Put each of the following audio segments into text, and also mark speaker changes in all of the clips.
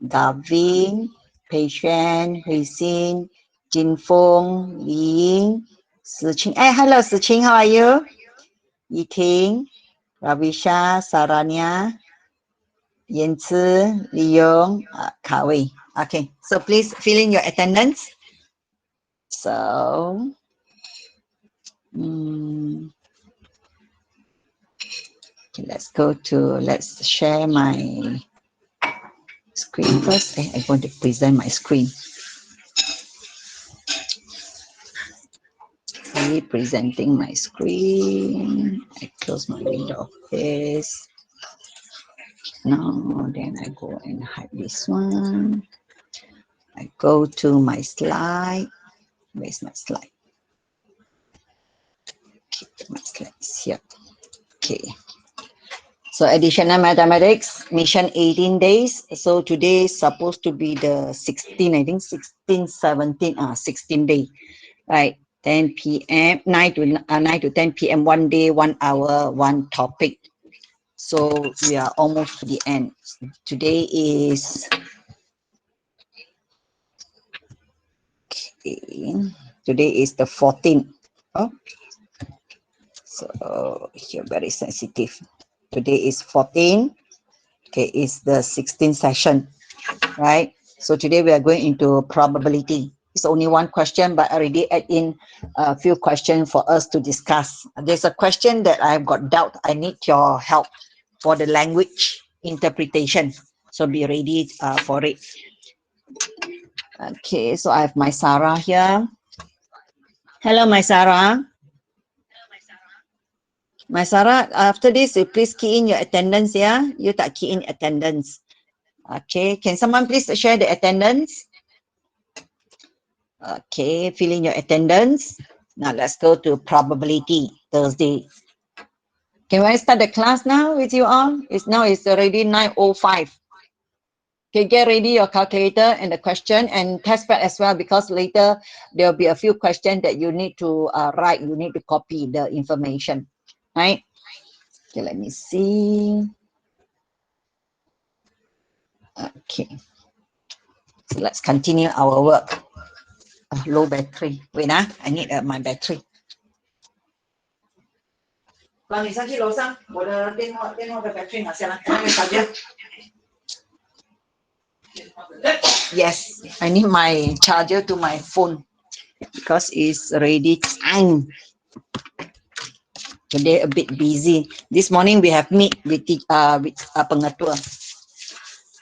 Speaker 1: Gavin, Patient, Hui Xin, Jin Fong, Li Ying, Siqing. Hey, hello Siqing, how are you? Yi Ting, Ravisha, Saranya, Yanzi, Li Yong, Ka Wei. Okay, so please fill in your attendance. So, okay, let's share my screen first. I'm going to present my screen. Presenting my screen. I close my window of this. Now, then I go and hide this one. I go to my slide. Where's my slide? Okay, my slide is here. Okay. So additional mathematics, mission 18 days. So today is supposed to be the 16, I think 16, 17, 16 day, right? 10 p.m., 9 to 10 p.m., 1 day, 1 hour, 1 topic. So we are almost to the end. Today is, okay, today is the 14th. Oh, so here very sensitive. Today is 14. Okay, it's the 16th session, right? So today we are going into probability. It's only one question, but I already add in a few questions for us to discuss. There's a question that I've got doubt. I need your help for the language interpretation. So be ready for it. Okay, so I have my Sarah here. Hello, my Sarah. My Sarah, after this, you please key in your attendance, yeah? You tak key in attendance. Okay, can someone please share the attendance? Okay, fill in your attendance. Now let's go to probability Thursday. Can I start the class now with you all? It's already 9:05. Okay, get ready your calculator and the question and test pad as well, because later there'll be a few questions that you need to write. You need to copy the information, right? Okay, let me see. Okay, so let's continue our work. Low battery. Wait, I need my battery. 让你上去楼上，我的电话的 battery 拿下来，那个小姐。Yes, I need my charger to my phone because it's already time. Today a bit busy. This morning we have meet with pengatua.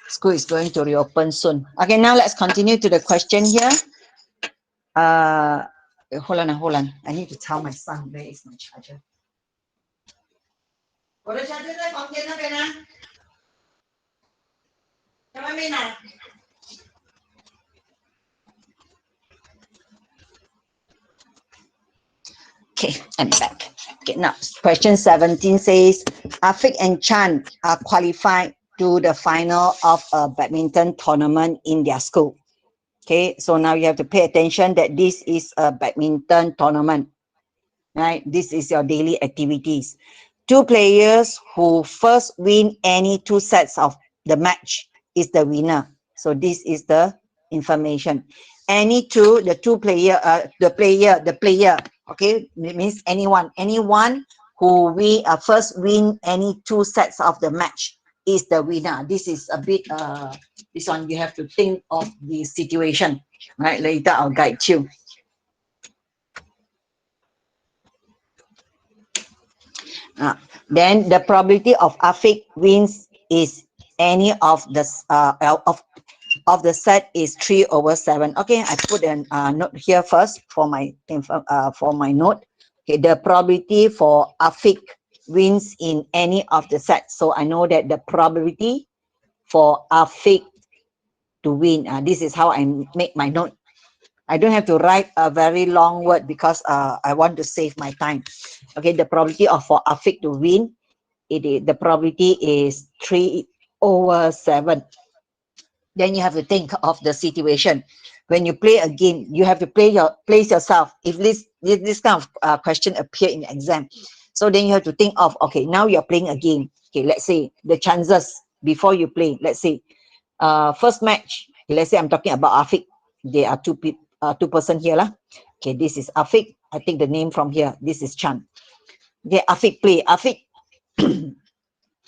Speaker 1: School is going to reopen soon. Okay, now let's continue to the question here. Hold on. I need to tell my son where is my charger. 我的 charger 在房间那边呢，在外面呢。Okay, I'm back. Okay, now question 17 says, Afiq and Chan are qualified to the final of a badminton tournament in their school. Okay, so now you have to pay attention that this is a badminton tournament, right? This is your daily activities. Two players who first win any 2 sets of the match is the winner. So this is the information. The player, okay, it means anyone who first win any 2 sets of the match is the winner. This is a bit, this one you have to think of the situation, right? Later I'll guide you. Then the probability of Afiq wins is any of the set is 3/7. Okay, I put a note here first for my note. Okay, the probability for Afiq wins in any of the sets. So I know that the probability for Afiq to win. This is how I make my note. I don't have to write a very long word because I want to save my time. Okay, the probability for Afiq to win, the probability is 3/7. Then you have to think of the situation. When you play a game, you have to place yourself. If this kind of question appear in the exam, so then you have to think of, okay, now you're playing a game. Okay, let's say the chances before you play. Let's say First match, let's say I'm talking about Afiq. There are two person here lah. Okay, this is Afiq. I take the name from here. This is Chan. Okay, Afiq play. Afiq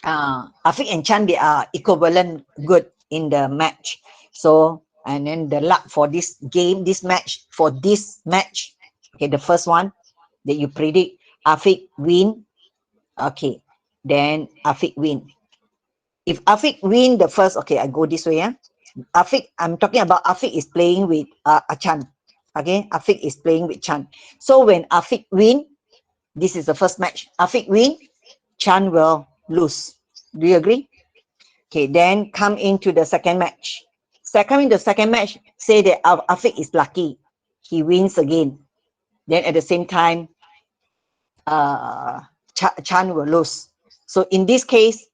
Speaker 1: and Chan, they are equivalent good in the match. So, and then the luck for this game, this match, okay, the first one that you predict, Afiq win. Okay, then Afiq win. If Afiq win the first, okay, I go this way. Afiq, I'm talking about Afiq is playing with Chan. Okay, Afiq is playing with Chan. So when Afiq win, this is the first match. Afiq win, Chan will lose. Do you agree? Okay, then come into the second match. In the second match, say that Afiq is lucky. He wins again. Then at the same time, Chan will lose. So in this case,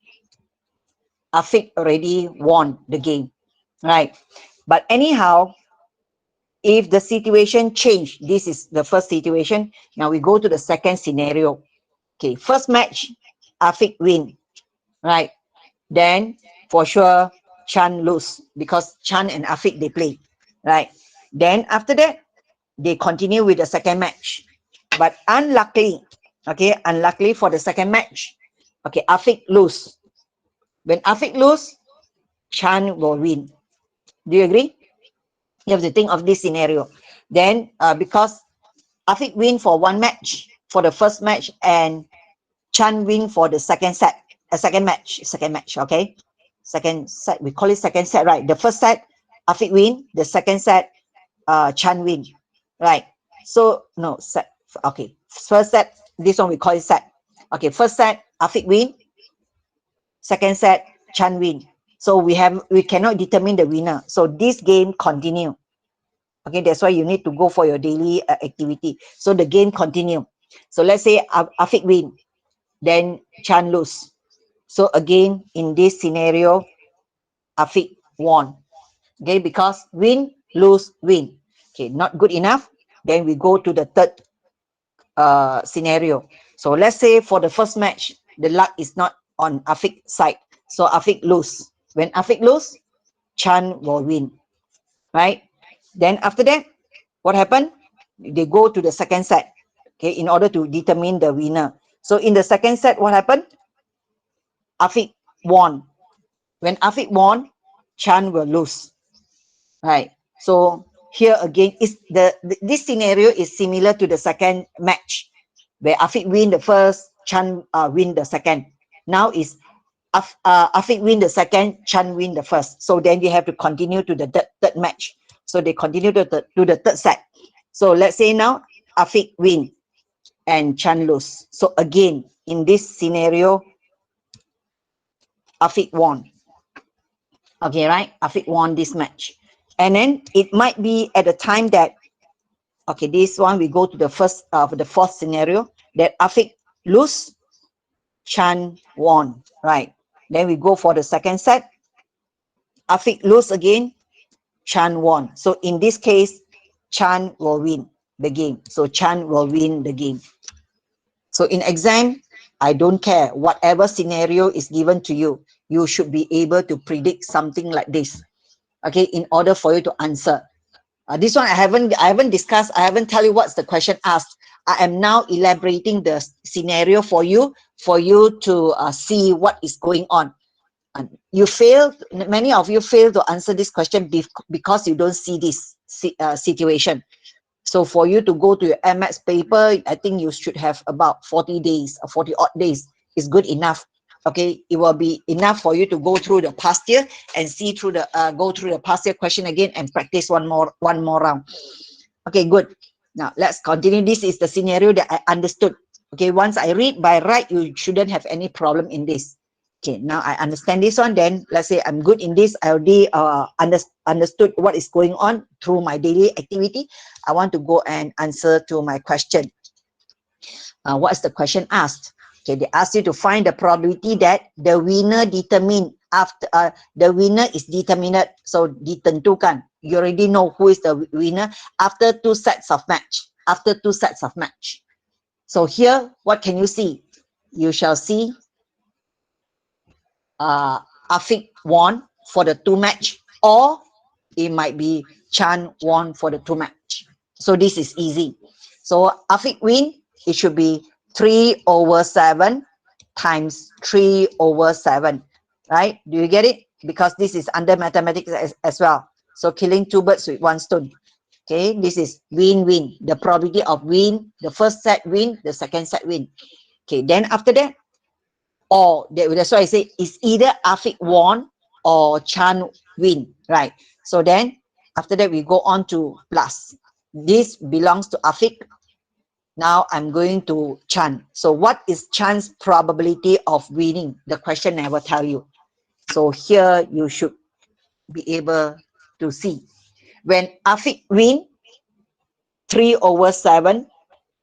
Speaker 1: Afiq already won the game, right? But anyhow, if the situation change, this is the first situation. Now we go to the second scenario. Okay, first match, Afiq win, right? Then for sure Chan lose because Chan and Afiq they play, right? Then after that, they continue with the second match. But unluckily, okay, unluckily for the second match, okay, Afiq lose. When Afiq lose, Chan will win. Do you agree? You have to think of this scenario. Then because Afiq win for one match, for the first match, and Chan win for the second match, okay? Second set, we call it second set, right? The first set, Afiq win. The second set, Chan win, right? So, no, set, okay. First set, this one we call it set. Okay, first set, Afiq win. Second set, Chan win. So we cannot determine the winner. So this game continue. Okay, that's why you need to go for your daily activity. So the game continue. So let's say Afiq win, then Chan lose. So again, in this scenario, Afiq won. Okay, because win, lose, win. Okay, not good enough. Then we go to the third scenario. So let's say for the first match, the luck is not on Afiq's side. So Afiq lose. When Afiq lose, Chan will win. Right? Then after that, what happened? They go to the second set. Okay, in order to determine the winner. So in the second set, what happened? Afiq won. When Afiq won, Chan will lose. Right. So here again is this scenario is similar to the second match where Afiq win the first, Chan win the second. Now is Afiq win the second, Chan win the first. So then you have to continue to the third match. So they continue to the third set. So let's say now Afiq win and Chan lose. So again, in this scenario, Afiq won. Okay, right? Afiq won this match. And then it might be at the time that, okay, this one we go to the fourth scenario, that Afiq lose, Chan won, right? Then we go for the second set. Afiq lose again, Chan won. So in this case, Chan will win the game. So Chan will win the game. So in exam, I don't care. Whatever scenario is given to you, you should be able to predict something like this. Okay, in order for you to answer. This one I haven't discussed. I haven't tell you what's the question asked. I am now elaborating the scenario for you to see what is going on. Many of you fail to answer this question because you don't see this situation. So for you to go to your MS paper, I think you should have about 40 days or 40 odd days is good enough. Okay, it will be enough for you to go through the past year and see through the go through the past year question again and practice one more round. Okay, good. Now let's continue. This is the scenario that I understood. Okay, once I read by right, you shouldn't have any problem in this. Okay, now I understand this one. Then let's say I'm good in this. I already understood what is going on through my daily activity. I want to go and answer to my question. What is the question asked? Okay, they ask you to find the probability that the winner determined after the winner is determined. So ditentukan. You already know who is the winner after two sets of match. After two sets of match. So here, what can you see? You shall see Afiq won. for the 2 match, or it might be Chan won for the 2 match. So this is easy. So Afiq win, it should be 3/7 times 3/7, right? Do you get it? Because this is under mathematics as well. So killing 2 birds with 1 stone. Okay, this is win-win. The probability of win, the first set win, the second set win. Okay, then after that, or that's why I say it's either Afiq won or Chan win, right? So then after that we go on to plus. This belongs to Afiq. Now I'm going to Chan. So what is Chan's probability of winning? The question never tell you. So here you should be able to see. When Afiq win, 3/7.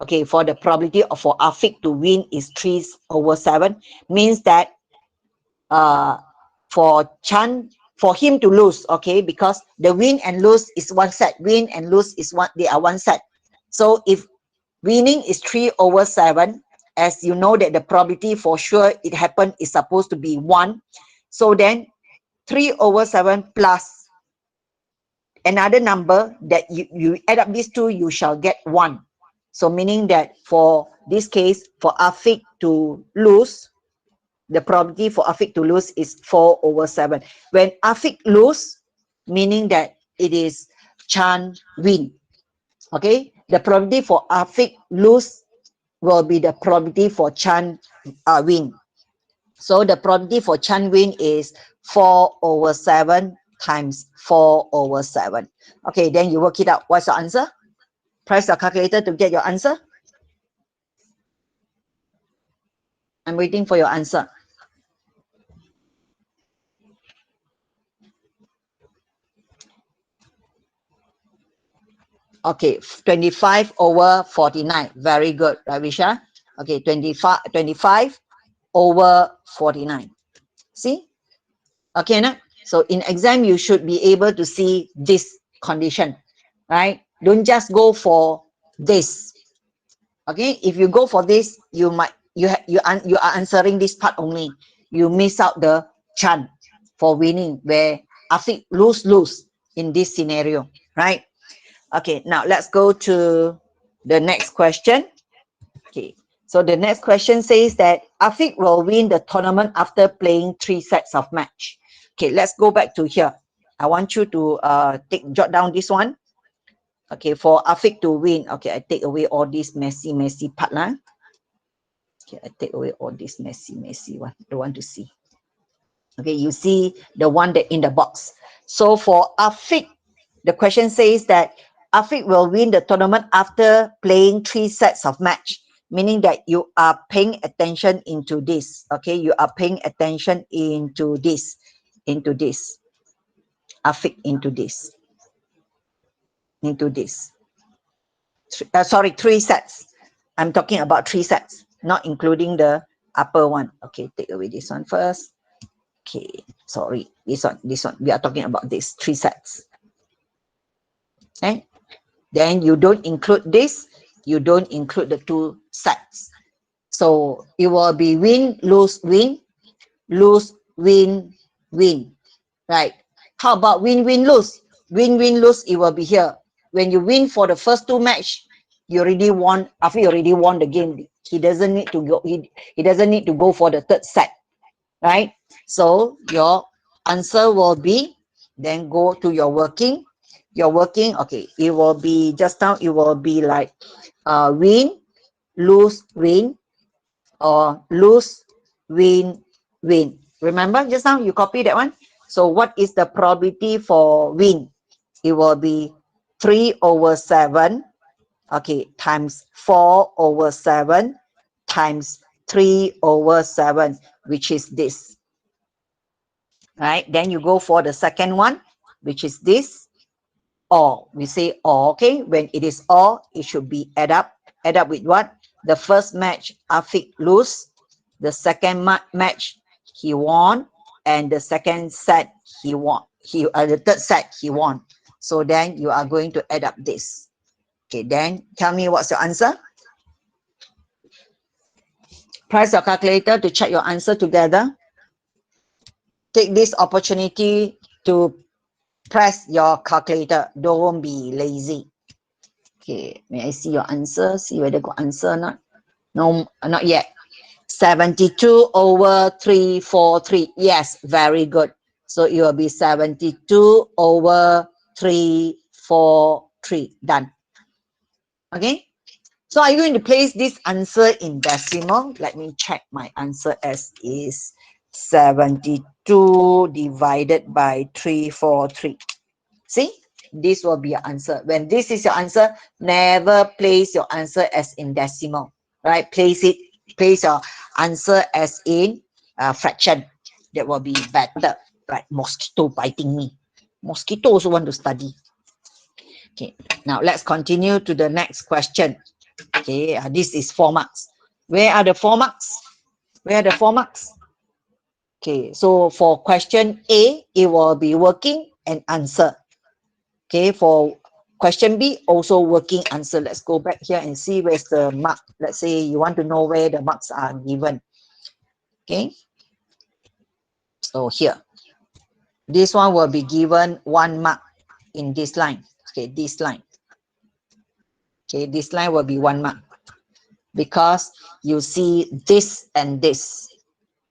Speaker 1: Okay, for the probability for Afiq to win is 3/7, means that for Chan, for him to lose, okay, because the win and lose is 1 set, win and lose is they are 1 set. So if winning is 3/7, as you know that the probability for sure it happened is supposed to be 1. So then 3/7 plus another number that you add up these two, you shall get 1. So meaning that for this case, for Afiq to lose, the probability for Afiq to lose is 4/7. When Afiq lose, meaning that it is Chan win. Okay, the probability for Afiq lose will be the probability for Chan win. So the probability for Chan win is 4/7 times 4/7. Okay, then you work it out. What's your answer? Press your calculator to get your answer. I'm waiting for your answer. Okay, 25/49. Very good, right, Visha? Okay, 25/49. See? Okay, na? So in exam, you should be able to see this condition, right? Don't just go for this. Okay, if you go for this, you are answering this part only. You miss out the chance for winning, where Afiq lose in this scenario, right? Okay, now let's go to the next question. Okay, so the next question says that Afiq will win the tournament after playing 3 sets of match. Okay, let's go back to here. I want you to jot down this one. Okay, for Afiq to win. Okay, I take away all this messy part lah. Okay, I take away all this messy one. I don't want to see. Okay, you see the one that in the box. So for Afiq, the question says that Afiq will win the tournament after playing 3 sets of match, meaning that you are paying attention into this. Okay, you are paying attention into this. Afiq into this. Sorry, 3 sets. I'm talking about 3 sets, not including the upper one. Okay, take away this one first. Okay, sorry, this one. We are talking about these 3 sets. Okay, then you don't include this. You don't include the 2 sets. So it will be win, lose, win, lose, win, win. Right? How about win, win, lose? Win, win, lose. It will be here. When you win for the first 2 match, you already won. After you already won the game, he doesn't need to go. He doesn't need to go for the 3rd set, right? So your answer will be, then go to your working. Your working, okay, it will be just now. It will be like win, lose, win, or lose, win, win. Remember just now you copy that one. So what is the probability for win? It will be 3/7. Okay, times 4/7 times 3/7, which is this. Right? Then you go for the second one, which is this. Or we say or. Okay, when it is or, it should be add up. Add up with what? The first match Afiq lose, the second match he won, and the second set he won. The 3rd set he won. So then you are going to add up this. Okay, then tell me what's your answer. Press your calculator to check your answer together. take this opportunity to press your calculator. Don't be lazy. Okay, may I see your answer? See whether got answer or not. No, not yet. 72 over 343. Yes, very good. So it will be 72 over 343. Done. Okay. So are you going to place this answer in decimal? Let me check my answer as is 72 divided by 343. See, this will be your answer. When this is your answer, never place your answer as in decimal, right? Place your answer as in fraction. That will be better, right? Mosquito biting me. Mosquito also want to study. Okay, now let's continue to the next question. Okay, this is 4 marks. Where are the 4 marks? Where are the 4 marks? Okay, so for question A, it will be working and answer. Okay, for question B, also working answer. Let's go back here and see where's the mark. Let's say you want to know where the marks are given. Okay, so here, this one will be given 1 mark in this line. Okay, this line. Okay, this line will be 1 mark because you see this and this,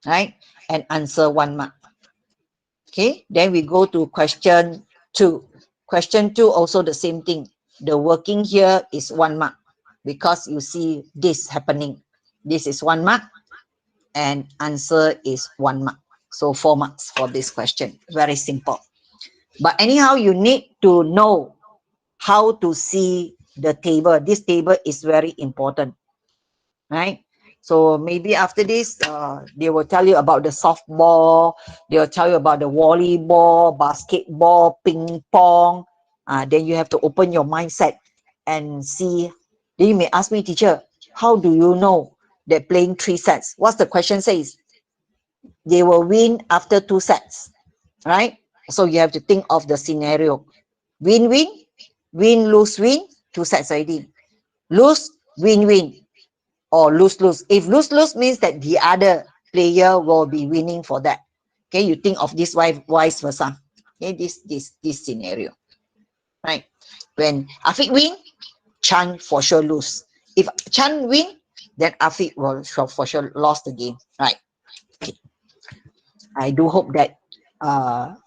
Speaker 1: right? And answer 1 mark. Okay, then we go to question 2. Question 2 also the same thing. The working here is 1 mark because you see this happening. This is 1 mark and answer is 1 mark. So 4 marks for this question. Very simple. But anyhow, you need to know how to see the table. This table is very important, right? So maybe after this, they will tell you about the softball. They will tell you about the volleyball, basketball, ping pong. Then you have to open your mindset and see. Then you may ask me, teacher, how do you know that playing 3 sets? What's the question says? They will win after 2 sets, right? So you have to think of the scenario. Win, win, win, lose, win, 2 sets already. Lose, win, win. Or lose. If lose means that the other player will be winning for that. Okay, you think of this vice versa. Okay, this scenario, right? When Afiq win, Chan for sure lose. If Chan win, then Afiq will for sure lost the game, right? Okay. I do hope that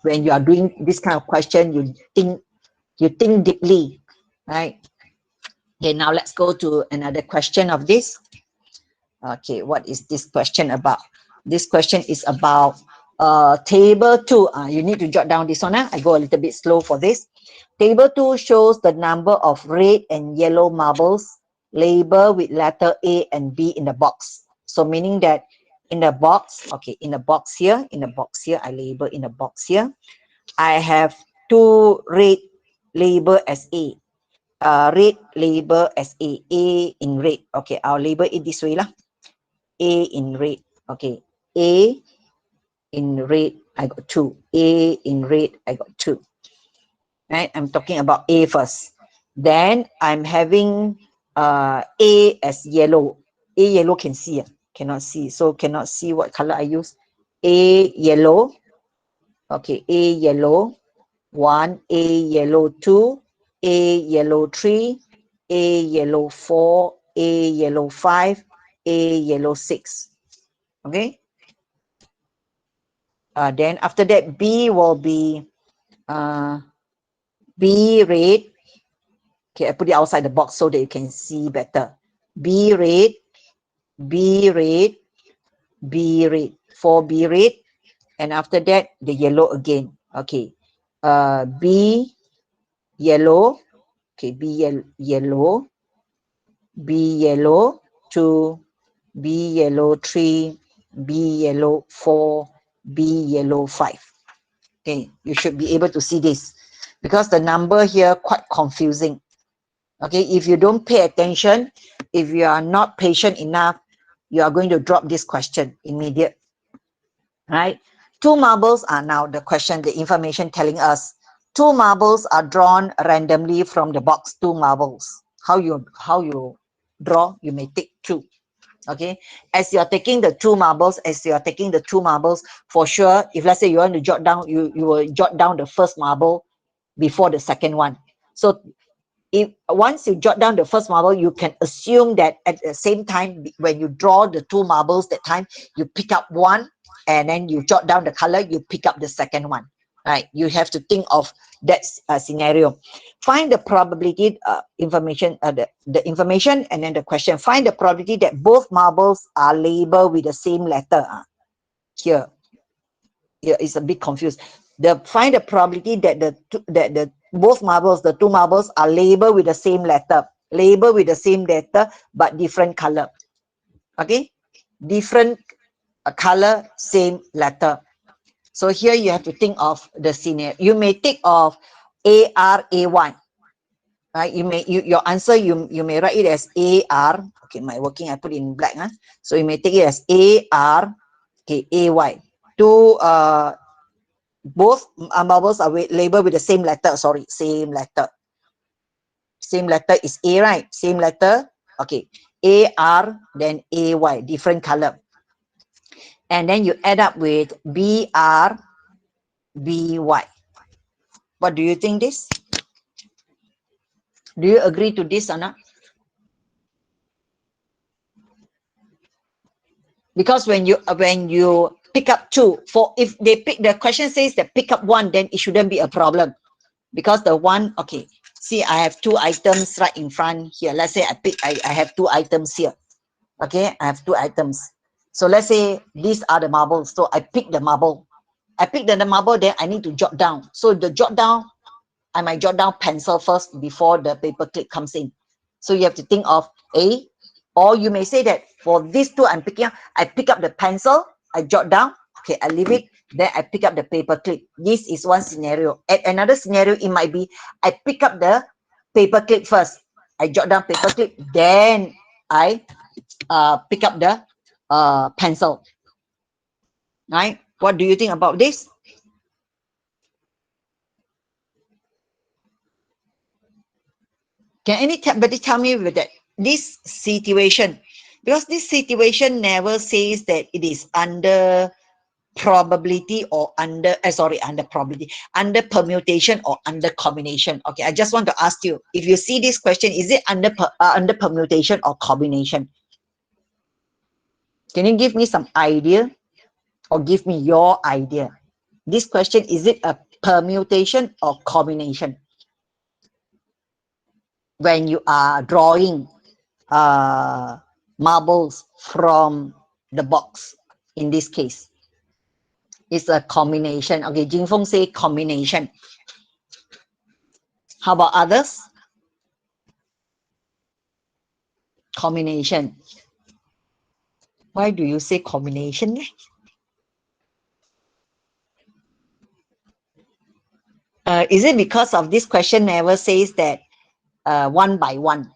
Speaker 1: when you are doing this kind of question, you think deeply, right? Okay, now let's go to another question of this. Okay, what is this question about? This question is about table 2. You need to jot down this one. I go a little bit slow for this. Table 2 shows the number of red and yellow marbles labeled with letter A and B in the box. So meaning that in the box, okay, in the box here, I label in the box here, I have 2 red label as A. Red label as A in red. Okay, I'll label it this way lah. A in red. Okay, A in red, I got 2. A in red, I got 2. Right, I'm talking about A first. Then I'm having A as yellow. A yellow can see, cannot see. So cannot see what color I use. A yellow. Okay, A yellow 1, A yellow 2, A yellow 3, A yellow 4, A yellow 5, A yellow 6. Okay. Then after that, B will be B red. Okay, I put it outside the box so that you can see better. B red, B red, B red. 4 B red. And after that, the yellow again. Okay. B yellow. Okay, B yellow. B yellow 2, B yellow 3, B yellow 4, B yellow 5. Okay, you should be able to see this because the number here quite confusing. Okay, if you don't pay attention, if you are not patient enough, you are going to drop this question immediate. Right? 2 marbles are now the question, the information telling us 2 marbles are drawn randomly from the box. 2 marbles. How you draw? You may take 2. Okay, as you're taking the two marbles, for sure, if let's say you want to jot down, you will jot down the first marble before the second one. So if once you jot down the first marble, you can assume that at the same time, when you draw the two marbles, that time you pick up one and then you jot down the color, you pick up the second one, right? You have to think of that scenario. Find the probability information, the information, and then the question. Find the probability that both marbles are labeled with the same letter. Here is a bit confused. Find the probability that the both marbles, the two marbles, are labeled with the same letter, but different color. Okay, different color, same letter. So here you have to think of the scenario. You may think of ARAY, right? Your answer, you may write it as AR. Okay, my working I put in black. So you may take it as AR, okay, AY. Two both marbles are labeled with the same letter. Sorry, same letter. Same letter is A, right? Same letter. Okay, AR, then AY, different color. And then you add up with BR, BY. What do you think this? Do you agree to this or not? Because when you pick up two, if they pick, the question says that pick up one, then it shouldn't be a problem. Because the one, okay, see, I have two items right in front here. Let's say I have two items here. Okay, I have two items. So let's say these are the marbles. So I pick the marble. The marble, then I need to jot down. So the jot down, I might jot down pencil first before the paper clip comes in. So you have to think of A, or you may say that for these two I'm picking up, I pick up the pencil, I jot down, okay, I leave it, then I pick up the paper clip. This is one scenario. At another scenario, it might be I pick up the paper clip first, I jot down paper clip, then I pick up the pencil. Right? What do you think about this? Can anybody tell me with that this situation? Because this situation never says that it is under probability or under probability, under permutation or under combination. Okay, I just want to ask you, if you see this question, is it under permutation or combination? Can you give me some idea, or give me your idea? This question, is it a permutation or combination when you are drawing marbles from the box? In this case, it's a combination. Okay, Jing Feng say combination. How about others? Combination. Why do you say combination? Is it because of this question never says that one by one?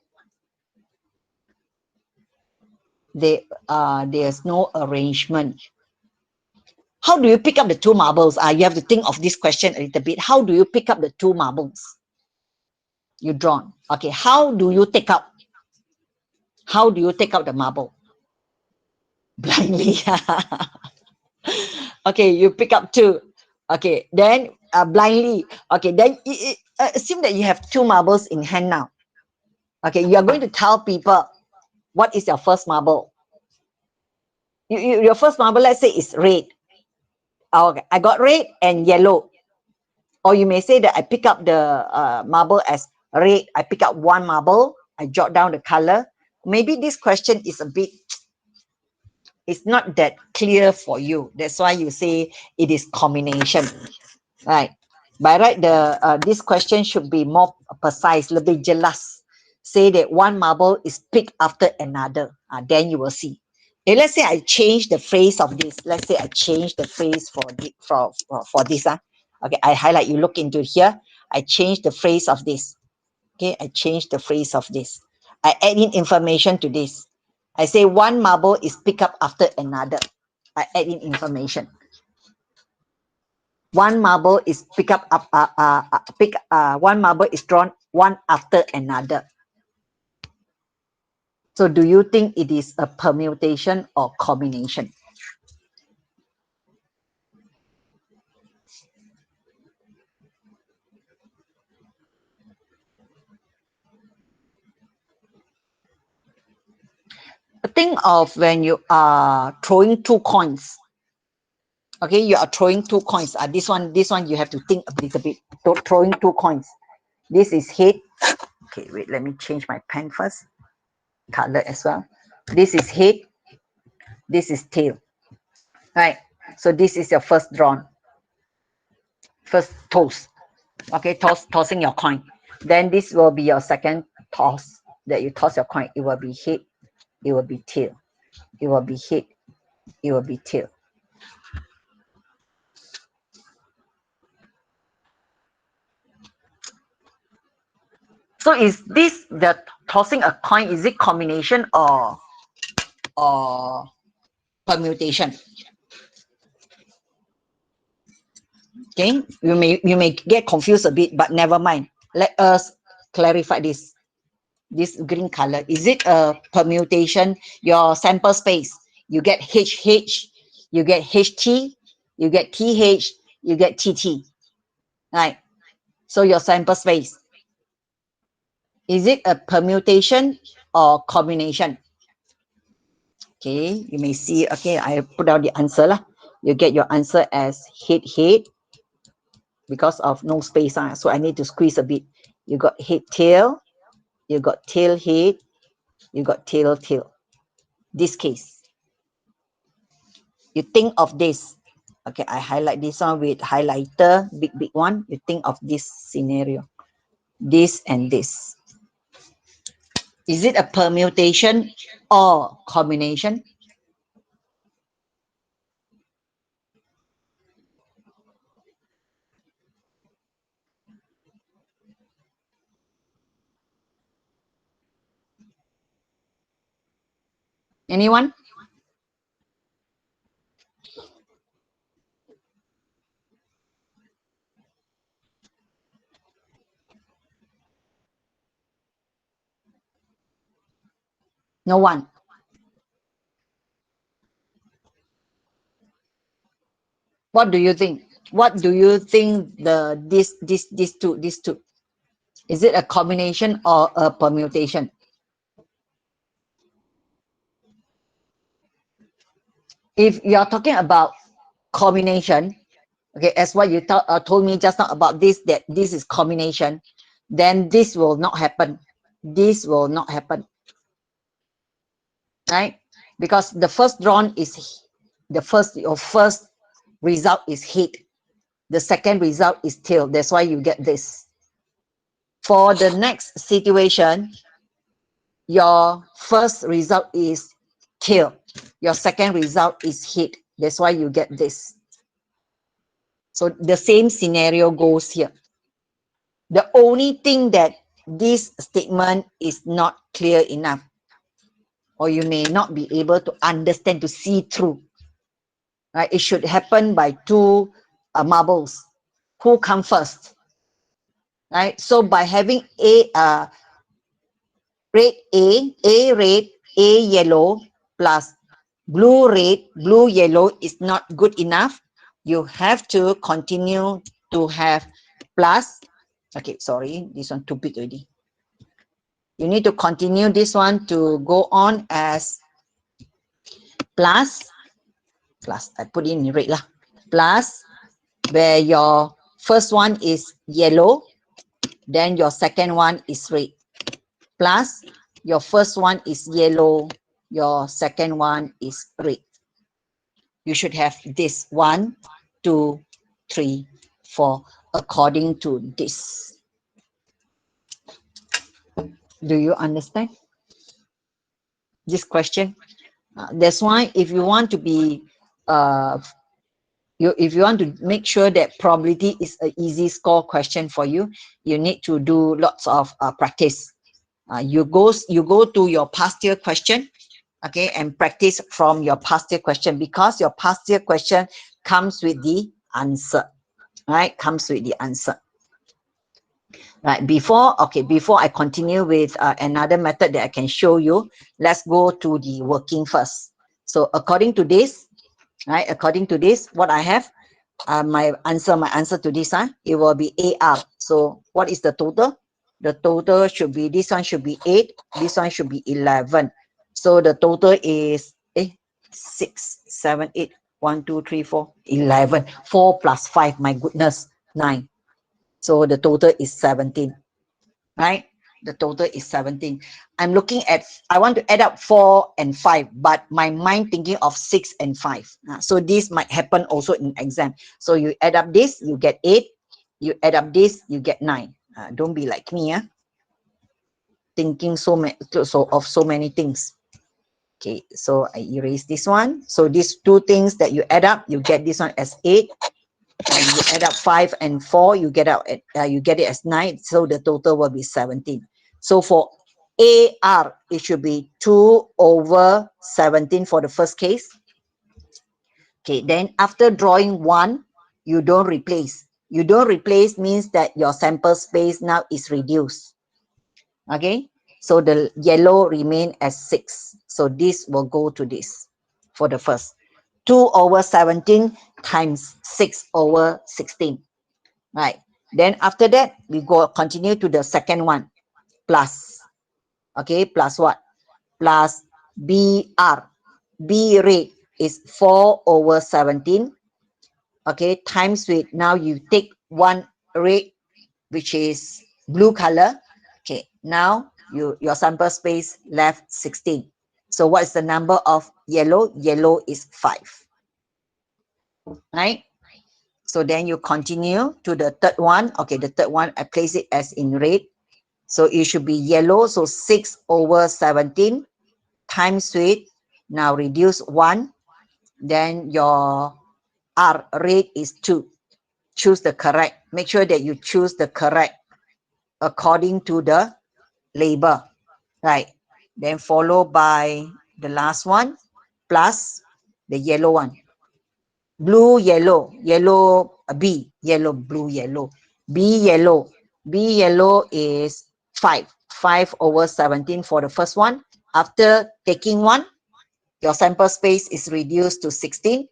Speaker 1: There's no arrangement. How do you pick up the two marbles? You have to think of this question a little bit. How do you pick up the two marbles you drawn? Okay, how do you take up? How do you take out the marble? Blindly. Okay, you pick up two. Okay, then blindly. Okay, then assume that you have two marbles in hand now. Okay, you are going to tell people what is your first marble. Your first marble, let's say, is red. Okay, I got red and yellow. Or you may say that I pick up the marble as red. I pick up one marble. I jot down the color. Maybe this question is a bit, it's not that clear for you. That's why you say it is combination, right? By right, this question should be more precise, lebih jelas. Say that one marble is picked after another. Then you will see. Okay, let's say I change the phrase of this. Let's say I change the phrase for this. Okay, I highlight. You look into here. I change the phrase of this. Okay, I change the phrase of this. I add in information to this. I say one marble is picked up after another. I add in information. One marble is one marble is drawn one after another. So do you think it is a permutation or combination? Think of when you are throwing two coins. Okay, you are throwing two coins. This one you have to think a little bit. Throwing two coins. This is head. Okay, wait, let me change my pen first. Color as well. This is head. This is tail. Right. So this is your first drawn. First toss. Okay, tossing your coin. Then this will be your second toss that you toss your coin. It will be head. It will be tail. It will be head. It will be tail. So is this the tossing a coin? Is it combination or permutation? Okay, you may get confused a bit, but never mind. Let us clarify this. This green color, is it a permutation? Your sample space, you get HH, you get HT, you get TH, you get TT, right? So your sample space, is it a permutation or combination? Okay, you may see, okay, I put out the answer lah. You get your answer as head because of no space, so I need to squeeze a bit. You got head tail, you got tail head, you got tail tail. This case, you think of this. Okay, I highlight this one with highlighter, big one. You think of this scenario, this and this. Is it a permutation or combination? Anyone? No one. What do you think? What do you think these two? Is it a combination or a permutation? If you are talking about combination, okay, as what you told me just now about this, that this is combination, then this will not happen. This will not happen, right? Because the first drawn is your first result is head. The second result is tail. That's why you get this. For the next situation, your first result is tail. Your second result is head. That's why you get this. So the same scenario goes here. The only thing that this statement is not clear enough, or you may not be able to understand, to see through, right? It should happen by two marbles. Who come first, right? So by having red red, A yellow plus blue red, blue yellow is not good enough. You have to continue to have plus. Okay, sorry, this one too big already. You need to continue this one to go on as plus. I put in red lah. Plus, where your first one is yellow, then your second one is red. Plus, your first one is yellow, your second one is red. You should have this 1, 2, 3, 4 according to this. Do you understand this question? That's why if you want to be if you want to make sure that probability is an easy score question for you, you need to do lots of practice. You go to your past year question, okay, and practice from your past year question, because your past year question comes with the answer, right? Comes with the answer. Right, before I continue with another method that I can show you, let's go to the working first. So according to this, right, according to this, what I have, my answer to this, it will be AR. So what is the total? The total should be, this one should be 8, this one should be 11. So the total is 6, 7, 8, 1, 2, 3, 4, 11. 4 plus 5, my goodness, 9. So the total is 17, right? The total is 17. I'm looking at, I want to add up 4 and 5, but my mind thinking of 6 and 5. So this might happen also in exam. So you add up this, you get 8. You add up this, you get 9. Don't be like me, thinking so many things. Okay, so I erase this one. So these two things that you add up, you get this one as 8. And you add up 5 and 4, you get it as 9. So the total will be 17. So for AR, it should be 2 over 17 for the first case. Okay, then after drawing 1, you don't replace. You don't replace means that your sample space now is reduced. Okay, so the yellow remain as 6. So this will go to this for the first. 2 over 17 times 6 over 16. Right. Then after that, we continue to the second one. Plus. Okay, plus what? Plus BR. B rate is 4 over 17. Okay, times with, now you take one rate, which is blue color. Okay, now your sample space left 16. So what is the number of yellow? Yellow is 5. Right? So then you continue to the third one. Okay, the third one, I place it as in red. So it should be yellow. So 6 over 17 times with, now reduce 1. Then your R rate is 2. Choose the correct. Make sure that you choose the correct according to the label. Right. Then followed by the last one, plus the yellow one. Blue, yellow, yellow, B, yellow, blue, yellow, B, yellow. B, yellow is 5. 5 over 17 for the first one. After taking 1, your sample space is reduced to 16.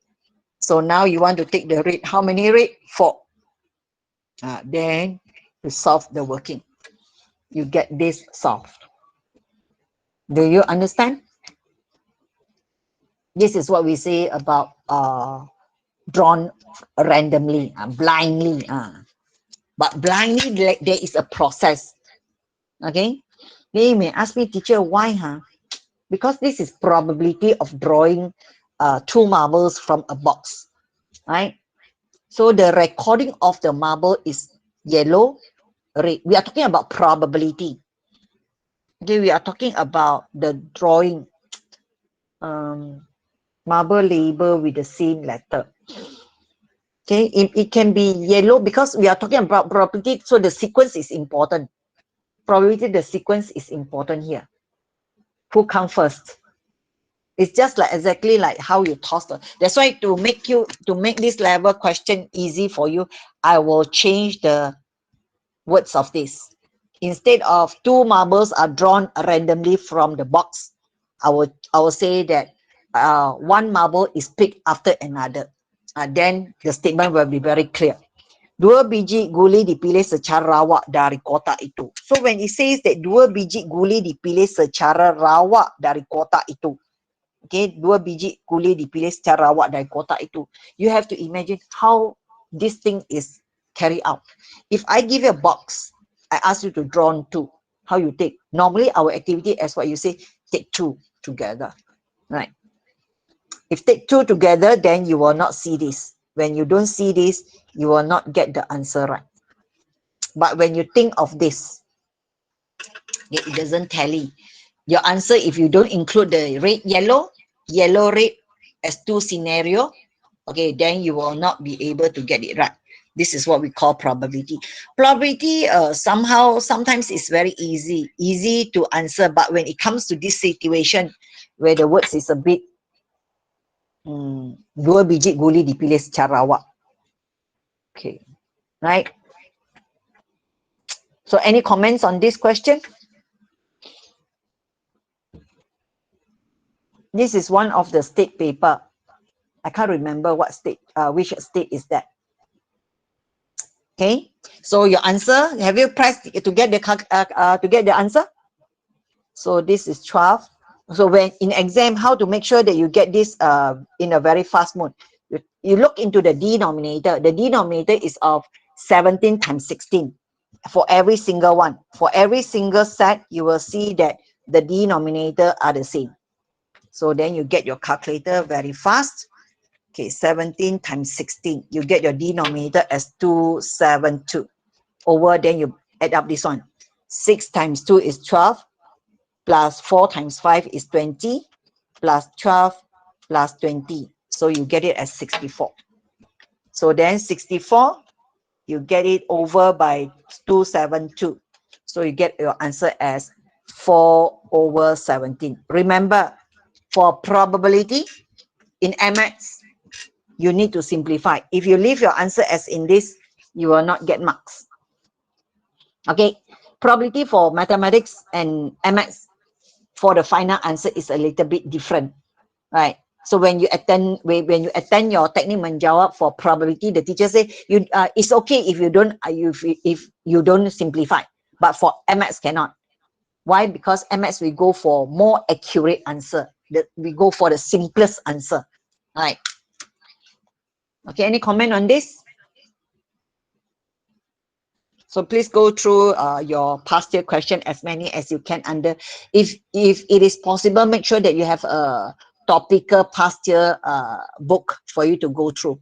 Speaker 1: So now you want to take the rate. How many rate? 4. Then you solve the working. You get this solved. Do you understand? This is what we say about drawn randomly, blindly. But blindly, there is a process. Okay? They may ask me, teacher, why? Because this is probability of drawing 2 marbles from a box. Right? So the recording of the marble is yellow, red. We are talking about probability. Okay, we are talking about the drawing marble label with the same letter. Okay, it can be yellow because we are talking about probability, so the sequence is important. Probability, the sequence is important here. Who comes first? It's just like exactly like how you toss the. That's why to make this level question easy for you, I will change the words of this. Instead of 2 marbles are drawn randomly from the box, I will say that 1 marble is picked after another. Then the statement will be very clear. 2 biji guli dipilih secara rawak dari kotak itu. So when it says that 2 biji guli dipilih secara rawak dari kotak itu, okay, 2 biji guli dipilih secara rawak dari kotak itu, you have to imagine how this thing is carried out. If I give you a box, I ask you to draw 2. How you take? Normally our activity, as what you say, take 2 together, right? If take 2 together, then you will not see this. When you don't see this, you will not get the answer right. But when you think of this, it doesn't tally. Your answer, if you don't include the red, yellow, red as 2 scenario, okay, then you will not be able to get it right. This is what we call probability. Probability sometimes it's very easy to answer, but when it comes to this situation where the words is a bit 2 biji guli dipilih secara rawak. Okay, right? So any comments on this question? This is one of the state paper. I can't remember what state, which state is that. Okay, so your answer, have you pressed to get the answer? So this is 12. So when in exam, how to make sure that you get this in a very fast mode? You look into the denominator. The denominator is of 17 times 16 for every single one. For every single set, you will see that the denominator are the same. So then you get your calculator very fast. Okay, 17 times 16. You get your denominator as 272. Over, then you add up this one. 6 times 2 is 12. Plus 4 times 5 is 20. Plus 12 plus 20. So you get it as 64. So then 64, you get it over by 272. So you get your answer as 4 over 17. Remember, for probability in MX, you need to simplify. If you leave your answer as in this, you will not get marks. Okay, probability for mathematics and MX for the final answer is a little bit different, right? So when you attend your technique menjawab for probability, the teacher say it's okay if you don't if you don't simplify, but for MX cannot. Why? Because MX we go for more accurate answer. We go for the simplest answer, right? Okay, any comment on this? So please go through your past year question, as many as you can under. If it is possible, make sure that you have a topical past year book for you to go through.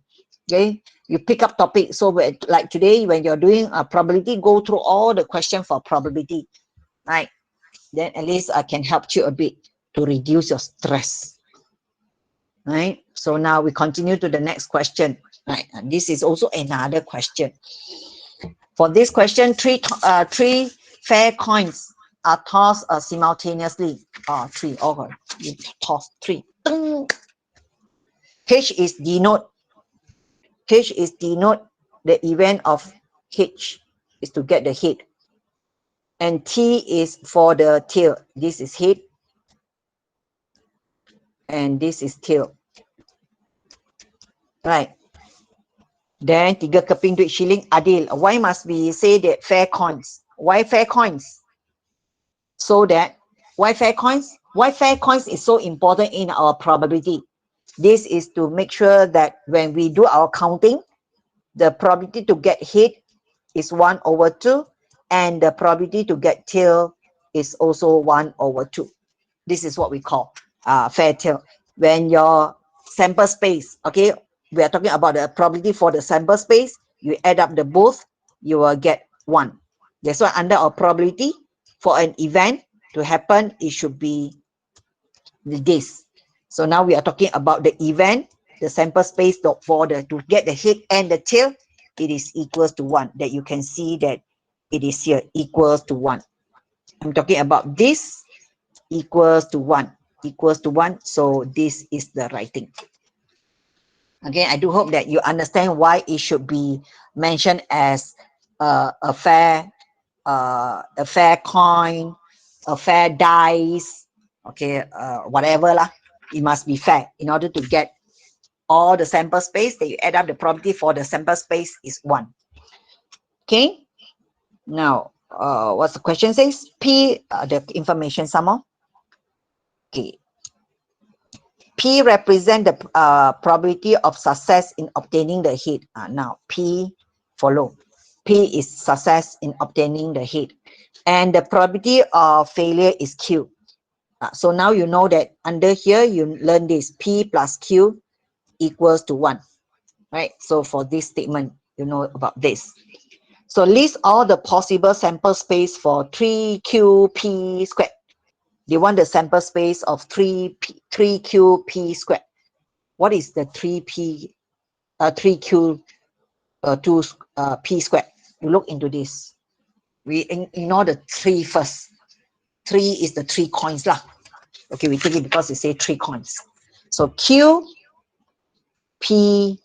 Speaker 1: Okay, you pick up topic. So like today, when you're doing a probability, go through all the question for probability, right? Then at least I can help you a bit to reduce your stress, right? So now we continue to the next question, right? And this is also another question. For this question, three fair coins are tossed simultaneously. Three. Okay, you toss three. H is denote. H is denote the event of H is to get the head, and T is for the tail. This is head, and this is tail. Right. Then 3 keping duit shilling adil. Why must we say that fair coins? Why fair coins? So that, why fair coins? Why fair coins is so important in our probability? This is to make sure that when we do our counting, the probability to get head is 1 over 2, and the probability to get tail is also 1 over 2. This is what we call fair tail. When your sample space, okay, we are talking about the probability for the sample space, you add up the both, you will get 1. That's why under our probability for an event to happen, it should be this. So now we are talking about the event, the sample space for the to get the head and the tail, it is equals to 1. That you can see that it is here equals to 1. I'm talking about this equals to 1, equals to 1. So this is the right thing. Okay, I do hope that you understand why it should be mentioned as a fair coin, a fair dice, okay, whatever lah. It must be fair in order to get all the sample space that you add up the probability for the sample space is 1. Okay, now what's the question says? P, the information some more. Okay, P represent the probability of success in obtaining the head. Now P follow. P is success in obtaining the head, and the probability of failure is Q. So now you know that under here you learn this P plus Q equals to 1, right? So for this statement, you know about this. So list all the possible sample space for 3QP squared. They want the sample space of 3QP squared. What is the 3Q2 P squared? You look into this. We ignore the 3 first. 3 is the 3 coins lah. Okay, we take it because it say 3 coins. So Q P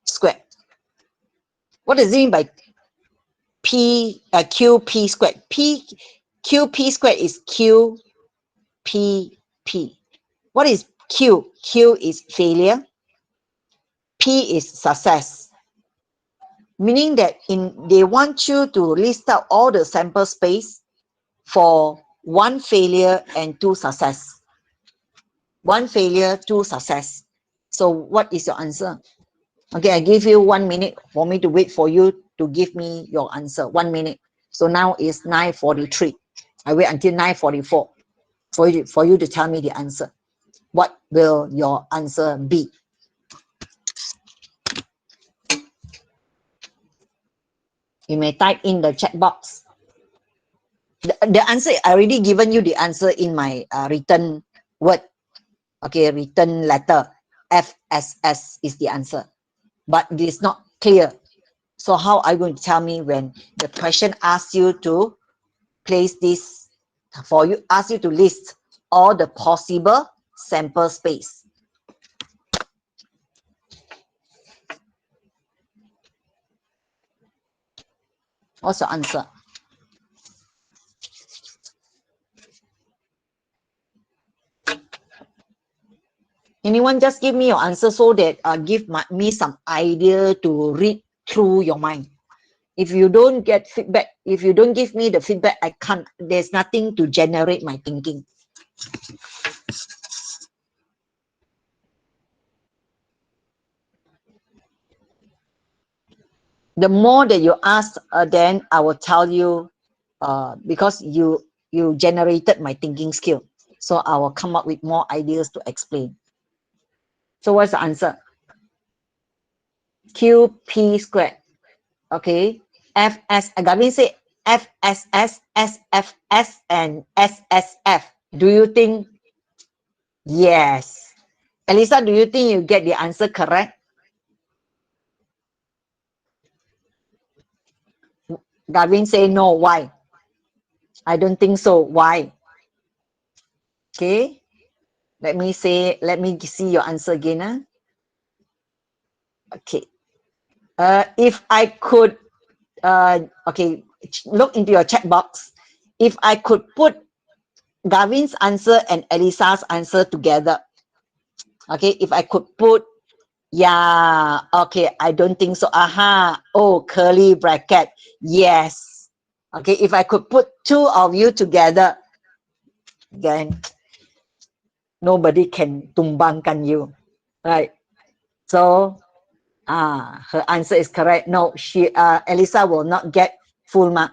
Speaker 1: squared. What does it mean by QP squared. QP squared is QPP. What is Q? Q is failure. P is success. Meaning that they want you to list out all the sample space for 1 failure and 2 success. 1 failure, 2 success. So what is your answer? Okay, I give you 1 minute for me to wait for you to give me your answer. 1 minute. So now it's 9:43. I wait until 9:44 for you to tell me the answer. What will your answer be? You may type in the chat box. The answer, I already given you the answer in my written word. Okay, written letter. FSS is the answer. But it is not clear. So how are you going to tell me when the question asks you to place this for you, ask you to list all the possible sample space? What's your answer? Anyone just give me your answer so that give me some idea to read through your mind. If you don't get feedback, if you don't give me the feedback, I can't, there's nothing to generate my thinking. The more that you ask, then I will tell you, because you generated my thinking skill. So I will come up with more ideas to explain. So what's the answer? QP squared. Okay. FS, Gavin say FSS, SFS, and SSF. Do you think? Yes. Elisa, do you think you get the answer correct? Gavin say no. Why? I don't think so. Why? Okay. Let me see your answer again. Huh? Okay. If I could, okay, look into your chat box. If I could put Gavin's answer and Elisa's answer together, okay, if I could put, yeah, okay, I don't think so. Aha, oh, curly bracket, yes. Okay, if I could put 2 of you together, then nobody can tumbangkan you, right? So, her answer is correct. No, Elisa will not get full mark.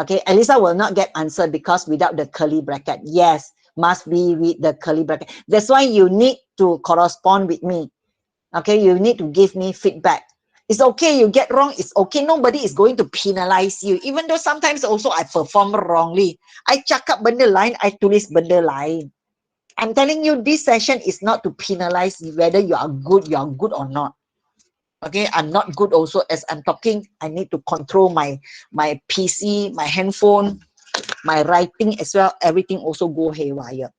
Speaker 1: Okay, Elisa will not get answer because without the curly bracket. Yes, must be with the curly bracket. That's why you need to correspond with me. Okay, you need to give me feedback. It's okay, you get wrong, it's okay. Nobody is going to penalize you. Even though sometimes also I perform wrongly. I cakap benda lain, I tulis benda lain. I'm telling you, this session is not to penalize whether you are good or not. Okay, I'm not good also. As I'm talking, I need to control my PC, my handphone, my writing as well. Everything also go haywire.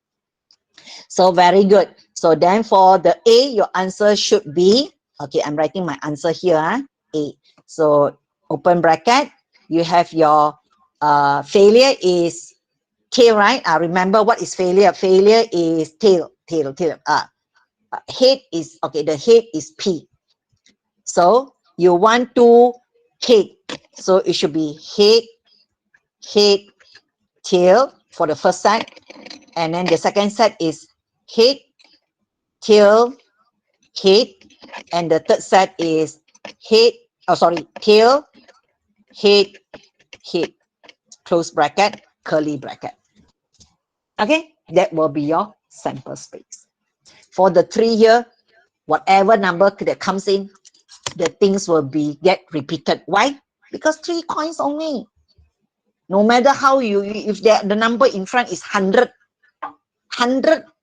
Speaker 1: So very good. So then for the A, your answer should be, okay, I'm writing my answer here, A. So open bracket, you have your failure is tail, right? Remember what is failure? Failure is tail. Head is, okay, the head is P. So you want to head. So it should be head, tail for the first set. And then the second set is head, tail, head. And the third set is head, tail, head, close bracket, curly bracket. Okay, that will be your sample space. For the 3 here, whatever number that comes in, the things will get repeated. Why? Because 3 coins only. No matter how if the number in front is 100,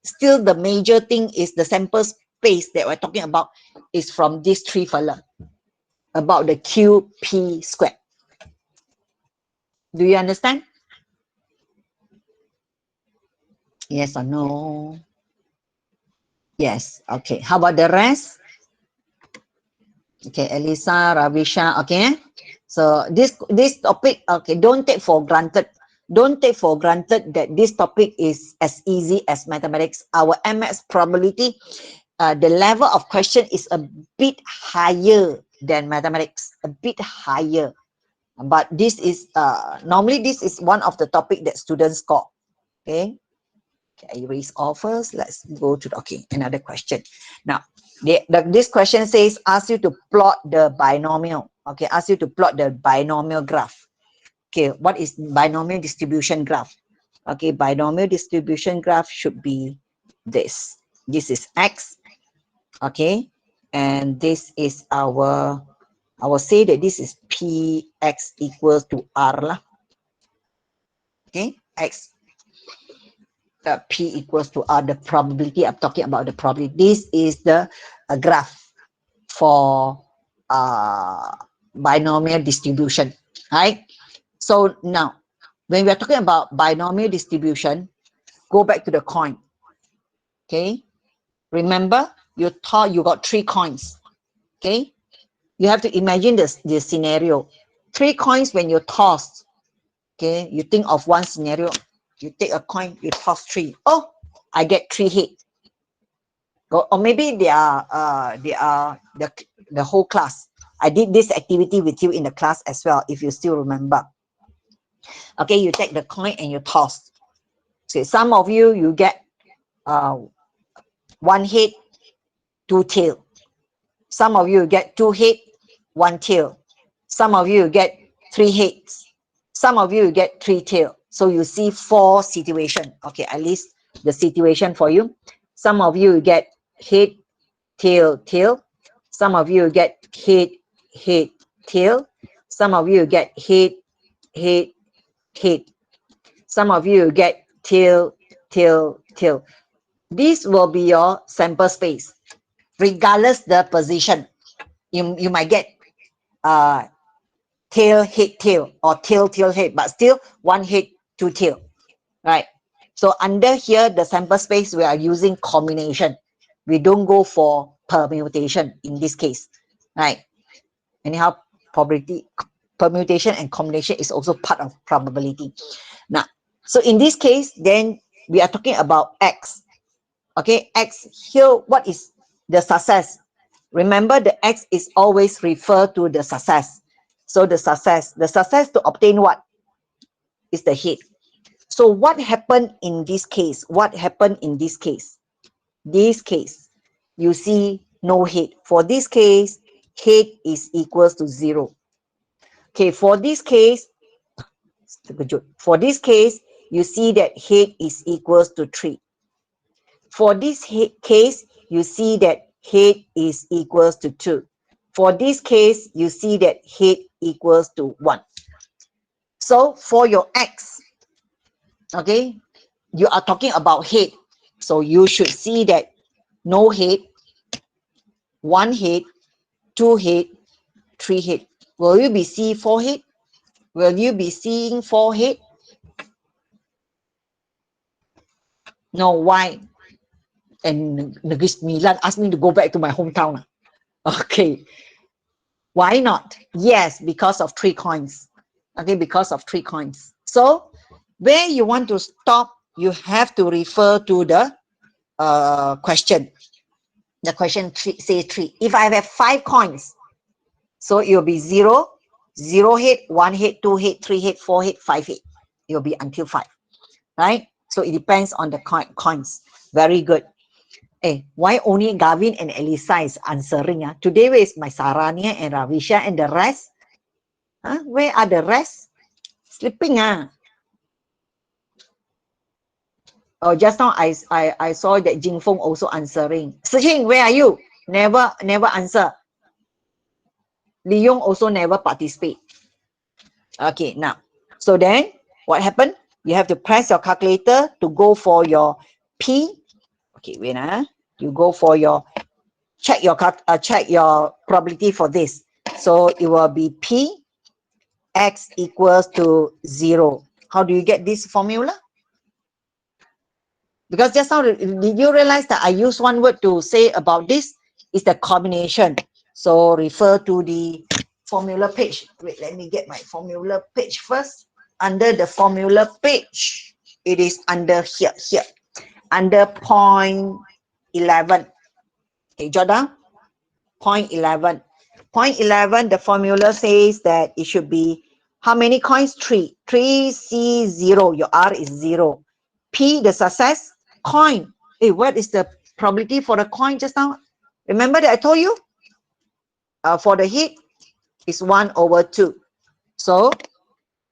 Speaker 1: still the major thing is the sample space that we're talking about is from these 3 fella, about the QP squared. Do you understand? Yes or no? Yes. Okay. How about the rest? Okay, Elisa, Ravisha. Okay. So this topic, okay, don't take for granted. Don't take for granted that this topic is as easy as mathematics. Our MS probability, the level of question is a bit higher than mathematics, a bit higher. But this is normally this is one of the topic that students score. Okay. I erase all first. Let's go to the, okay, another question. Now, this question says, ask you to plot the binomial. Okay, ask you to plot the binomial graph. Okay, what is binomial distribution graph? Okay, binomial distribution graph should be this. This is X. Okay, and this is our, I will say that this is Px equals to R lah. Okay, X. P equals to R, the probability. I'm talking about the probability. This is the graph for binomial distribution, right? So now, when we are talking about binomial distribution, go back to the coin. Okay, remember you thought you got 3 coins. Okay, you have to imagine the scenario. 3 coins when you toss. Okay, you think of one scenario. You take a coin, you toss 3. Oh, I get 3 head. Or maybe they are the whole class. I did this activity with you in the class as well, if you still remember. Okay, you take the coin and you toss. So some of you, you get 1 head, 2 tail. Some of you get 2 head, 1 tail. Some of you get 3 heads. Some of you get 3 tail. So you see 4 situation. Okay, I list the situation for you. Some of you get head, tail, tail. Some of you get head, head, tail. Some of you get head, head, head. Some of you get tail, tail, tail. This will be your sample space, regardless the position. You might get tail, head, tail, or tail, tail, head, but still 1 head, 2 tail, right? So under here, the sample space, we are using combination. We don't go for permutation in this case, right? Anyhow, probability, permutation and combination is also part of probability. Now, so in this case, then we are talking about X. Okay, X here, what is the success? Remember, the X is always referred to the success. So the success to obtain what is the head. So what happened in this case? What happened in this case? This case, you see no head. For this case, head is equals to 0. Okay, for this case, you see that head is equals to 3. For this case, you see that head is equals to 2. For this case, you see that head equals to 1. So for your X, okay, you are talking about head. So you should see that no head, 1 head, 2 head, 3 head. Will you be seeing 4 head? Will you be seeing 4 head? No, why? And Negeri Milan asked me to go back to my hometown. Okay. Why not? Yes, because of 3 coins. Okay, because of 3 coins. So where you want to stop, you have to refer to the question. The question says 3. If I have 5 coins, so it will be 0, 0 head, 1 head, 2 head, 3 head, 4 head, 5 head. It will be until 5, right? So it depends on the coins. Very good. Hey, why only Gavin and Elisa is answering? Today, where is my Sarania and Ravisha and the rest? Where are the rest? Sleeping. Oh, just now I saw that Jing Feng also answering. Siqing, where are you? Never answer. Li Yong also never participate. Okay, now. So then, what happened? You have to press your calculator to go for your P. Okay, wait. You go for your check your probability for this. So it will be P X equals to 0. How do you get this formula? Because just now, did you realize that I use one word to say about this? Is the combination. So refer to the formula page. Wait, let me get my formula page first. Under the formula page, it is under here, under point 11. Okay, jot down point 11. Point 11, the formula says that it should be how many coins? 3. 3C 0. Your R is 0. P, the success coin. Hey, what is the probability for the coin just now? Remember that I told you? For the hit, is 1 over 2. So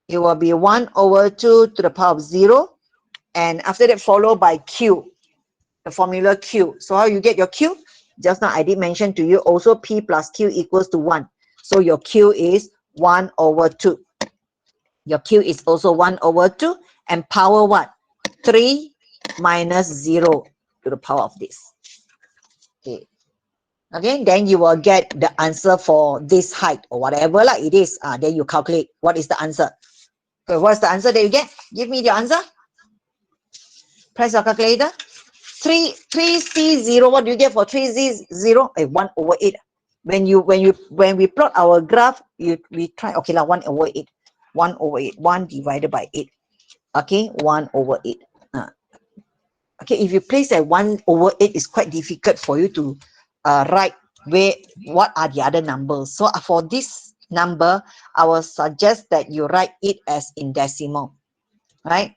Speaker 1: it will be 1 over 2 to the power of 0. And after that, followed by Q, the formula Q. So how you get your Q? Just now I did mention to you also P plus Q equals to 1. So your Q is 1 over 2. Your Q is also 1 over 2. And power what? 3 minus 0 to the power of this. Okay. Okay, then you will get the answer for this height or whatever like it is. Then you calculate what is the answer. Okay, what's the answer that you get? Give me the answer. Press your calculator. 3C0. What do you get for 3Z0? 1 over 8. When we plot our graph, we try. Okay, like 1 over 8. 1 over 8. 1 divided by 8. Okay, 1 over 8. Okay, if you place at 1 over 8, it's quite difficult for you to write what are the other numbers. So for this number, I will suggest that you write it as in decimal, right?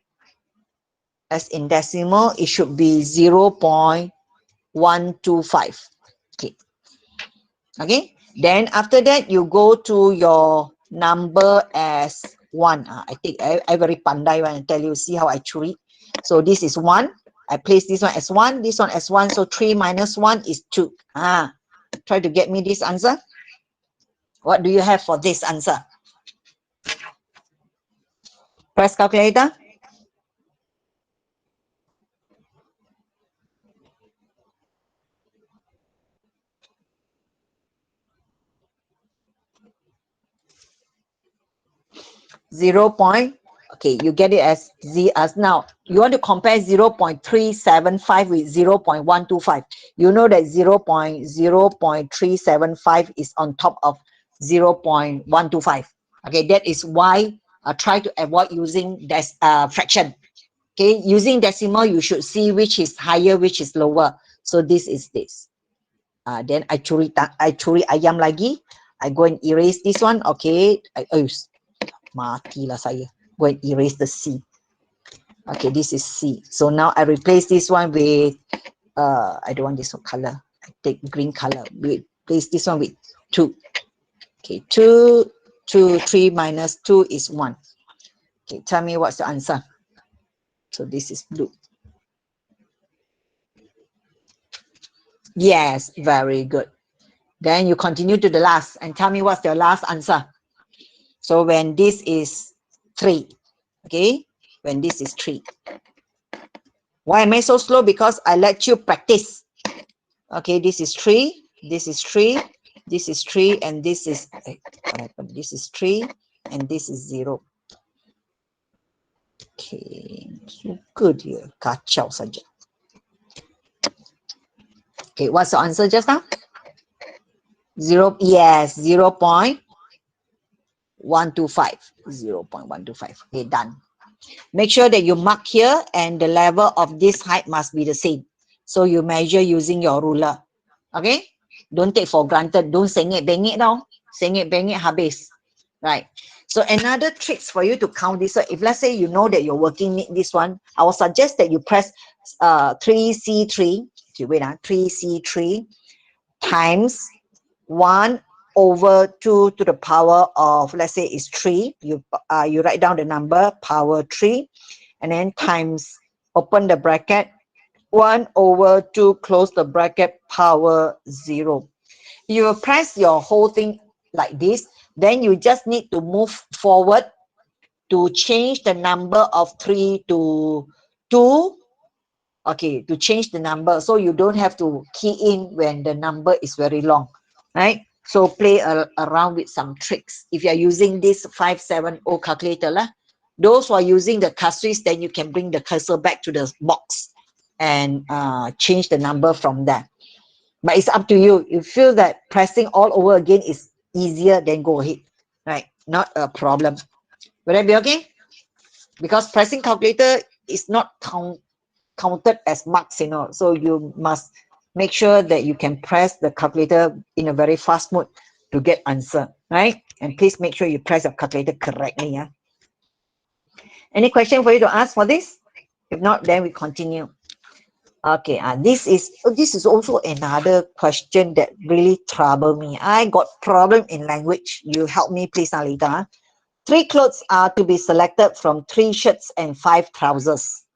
Speaker 1: As in decimal, it should be 0.125. Okay. Okay. Then after that, you go to your number as 1. I think I very pandai when I tell you, see how I treat. So this is 1. I place this one as 1, this one as 1. So 3 minus 1 is 2. Try to get me this answer. What do you have for this answer? Press calculator. Okay, you get it as Z as now. You want to compare 0.375 with 0.125. You know that 0.375 is on top of 0.125. Okay, that is why I try to avoid using this fraction. Okay, using decimal, you should see which is higher, which is lower. So this is this. Then I curi ayam lagi. I go and erase this one. Okay, matilah saya. Go and erase the C. Okay, this is C. So now I replace this one with, I don't want this one color. I take green color. Replace this one with 2. Okay, 2, 3 minus 2 is 1. Okay, tell me what's the answer. So this is blue. Yes, very good. Then you continue to the last and tell me what's your last answer. So when this is 3, okay, when this is 3. Why am I so slow? Because I let you practice. Okay, this is 3, this is 3, this is 3, and this is, what happened? This is 3, and this is 0. Okay, so good here. Kacau saja. Okay, what's the answer just now? 0, yes, 0.125. 0.125. Okay, done. Make sure that you mark here and the level of this height must be the same. So you measure using your ruler. Okay? Don't take for granted. Don't sengit-bengit now. Sengit-bengit habis. Right. So another tricks for you to count this. So if let's say you know that you're working this one, I will suggest that you press 3C3. Okay, wait, 3C3 times 1 over 2 to the power of, let's say it's 3. You write down the number, power 3, and then times, open the bracket, 1 over 2, close the bracket, power 0. You press your whole thing like this, then you just need to move forward to change the number of 3 to 2. Okay, to change the number, so you don't have to key in when the number is very long, right? So play around with some tricks. If you are using this 570 calculator, those who are using the casuist, then you can bring the cursor back to the box and change the number from there. But it's up to you. You feel that pressing all over again is easier, then go ahead. Right? Not a problem. Will that be okay? Because pressing calculator is not counted as marks, you know. So you must make sure that you can press the calculator in a very fast mode to get answer, right? And please make sure you press your calculator correctly. Yeah. Any question for you to ask for this? If not, then we continue. Okay, this is also another question that really trouble me. I got problem in language. You help me, please, Alita. 3 clothes are to be selected from 3 shirts and 5 trousers.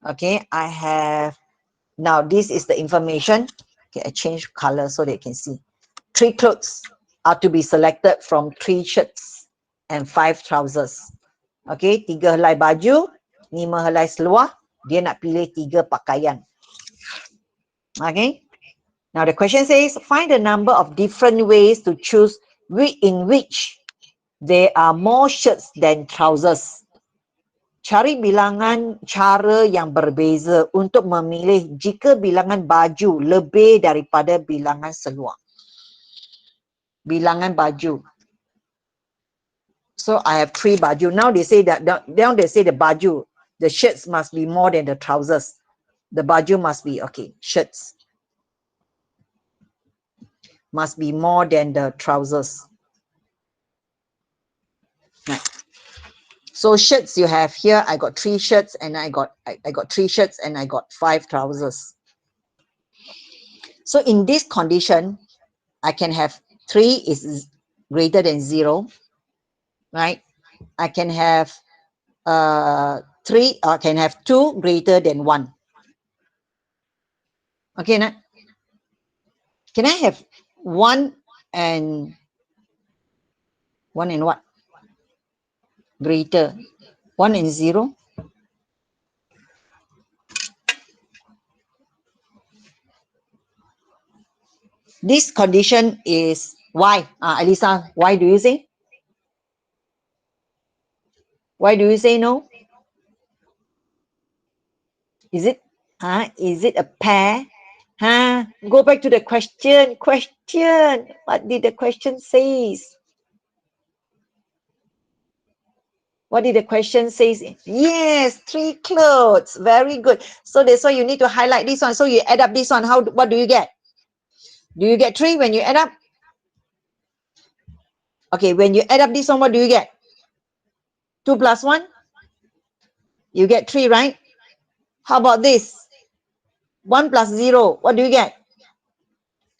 Speaker 1: Okay, I have, now this is the information. Okay, I change color so they can see. 3 clothes are to be selected from 3 shirts and 5 trousers. Okay, 3 helai baju, 5 helai seluar. Dia nak pilih 3 pakaian. Okay, now the question says, find the number of different ways to choose in which there are more shirts than trousers. Cari bilangan cara yang berbeza untuk memilih jika bilangan baju lebih daripada bilangan seluar. Bilangan baju. So I have 3 baju. Now they say that, now they say the baju, the shirts must be more than the trousers. The baju must be, okay, shirts must be more than the trousers. Right. So shirts you have here, I got 3 shirts and I got 3 shirts and I got 5 trousers. So in this condition, I can have 3 is greater than 0, right? I can have 3, I can have 2 greater than 1. Okay, now, can I have 1 and what? Greater. 1 and 0? This condition is why? Elisa, why do you say? Why do you say no? Is it? Is it a pair? Go back to the question. What did the question say? What did the question say? Yes, 3 clothes. Very good. So that's why you need to highlight this one. So you add up this one. What do you get? Do you get 3 when you add up? Okay, when you add up this one, what do you get? 2 plus 1? You get 3, right? How about this? 1 plus 0, what do you get?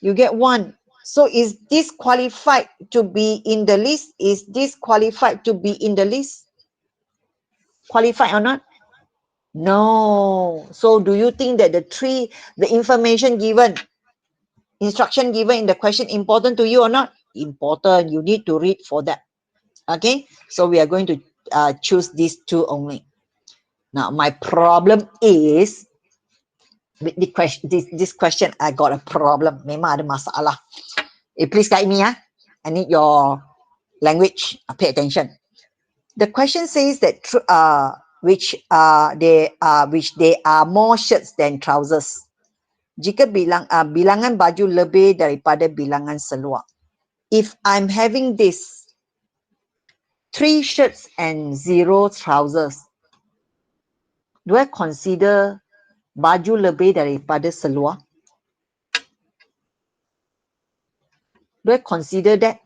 Speaker 1: You get 1. So is this qualified to be in the list? Is this qualified to be in the list? Qualified or not? No. So do you think that the information given, instruction given in the question important to you or not? Important. You need to read for that. Okay. So we are going to choose these 2 only. Now my problem is this question. I got a problem. Memang ada masalah. Please guide me. I need your language. Pay attention. The question says that which there are more shirts than trousers. Jika bilangan baju lebih daripada bilangan seluar. If I'm having this 3 shirts and 0 trousers, do I consider baju lebih daripada seluar? Do I consider that?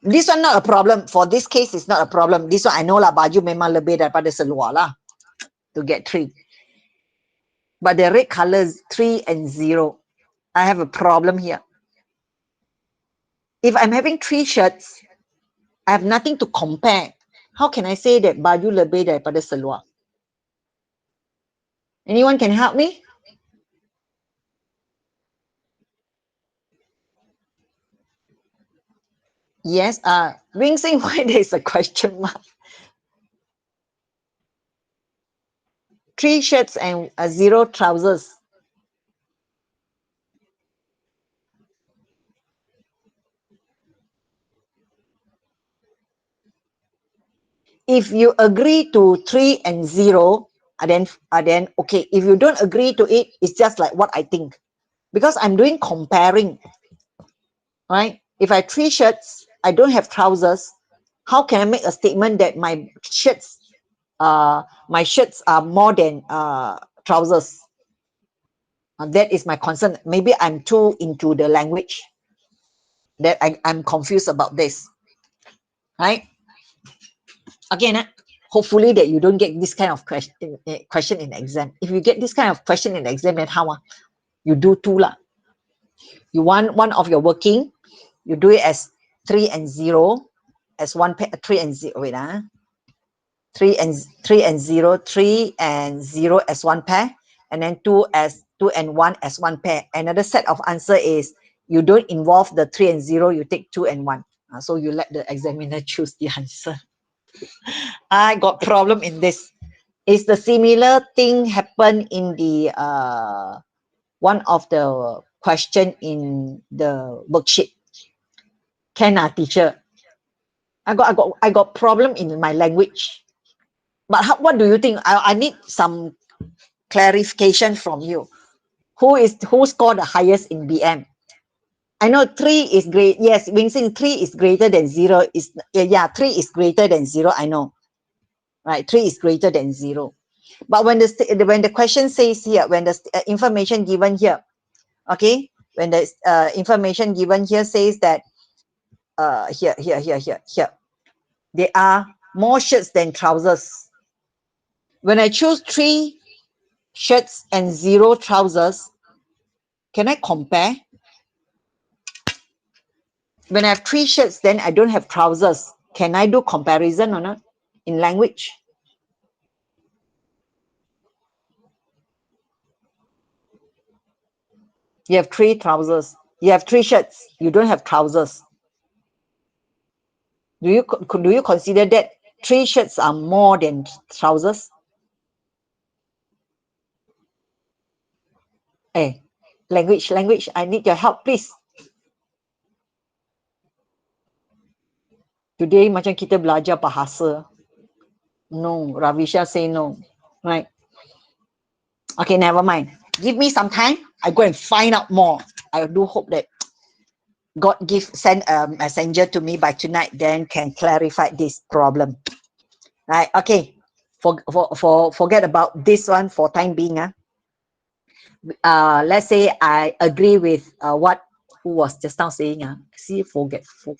Speaker 1: This one not a problem. For this case, it's not a problem. This one I know lah, baju memang lebih daripada seluar lah. To get 3. But the red color is 3 and 0. I have a problem here. If I'm having 3 shirts, I have nothing to compare. How can I say that baju lebih daripada seluar? Anyone can help me? Yes. Wing Sing, why there is a question mark? 3 shirts and 0 trousers. If you agree to 3 and 0, then okay. If you don't agree to it, it's just like what I think. Because I'm doing comparing. Right? If I have 3 shirts, I don't have trousers, how can I make a statement that my shirts are more than trousers? That is my concern. Maybe I'm too into the language that I'm confused about this, right? Again, hopefully that you don't get this kind of question in the exam. If you get this kind of question in the exam, then how? You do two lah. You want one of your working, you do it as 3 and 0, as one pair, 3 and 0. Wait, 3 and 0, 3 and 0 as one pair, and then 2 and 1 as one pair. Another set of answer is you don't involve the 3 and 0, you take 2 and 1. So you let the examiner choose the answer. I got problem in this. Is the similar thing happen in the one of the question in the worksheet? Can teacher? I got problem in my language. But what do you think? I need some clarification from you. Who scored the highest in BM? I know 3 is great. Yes, Wing Sing, 3 is greater than 0. Yeah, 3 is greater than 0. I know. Right, 3 is greater than 0. But when the question says here, when the information given here, okay, when the information given here says that here, there are more shirts than trousers. When I choose 3 shirts and 0 trousers, can I compare? When I have 3 shirts, then I don't have trousers. Can I do comparison or not in language? You have 3 trousers. You have 3 shirts. You don't have trousers. Do you consider that 3 shirts are more than trousers? Hey, language, I need your help, please. Today macam kita belajar bahasa. No, Ravisha say no. Right. Okay, never mind. Give me some time. I go and find out more. I do hope that God send a messenger to me by tonight, then can clarify this problem. Right. Okay. Forget about this one for time being. Let's say I agree with what who was just now saying. See, forgetful.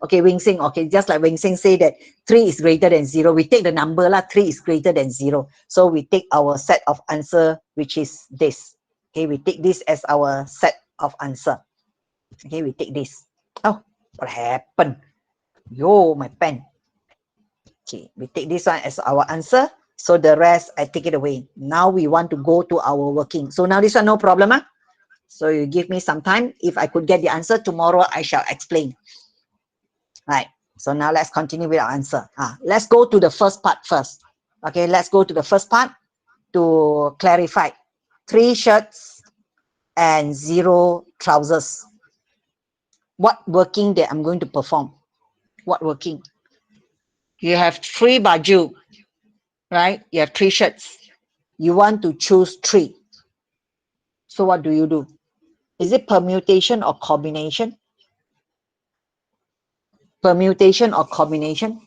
Speaker 1: Okay, Wing Sing. Okay, just like Wing Sing say that 3 is greater than 0. We take the number lah. 3 is greater than 0. So we take our set of answer, which is this. Okay, we take this as our set of answer. Okay, we take this. Oh, what happened? Yo, my pen. Okay, we take this one as our answer. So the rest, I take it away. Now we want to go to our working. So now this one, no problem. So you give me some time. If I could get the answer tomorrow, I shall explain. Right. So now let's continue with our answer. Let's go to the first part first. Okay, let's go to the first part to clarify. 3 shirts and 0 trousers. What working that I'm going to perform? What working? You have 3 baju, right? You have 3 shirts. You want to choose 3. So what do you do? Is it permutation or combination? Permutation or combination?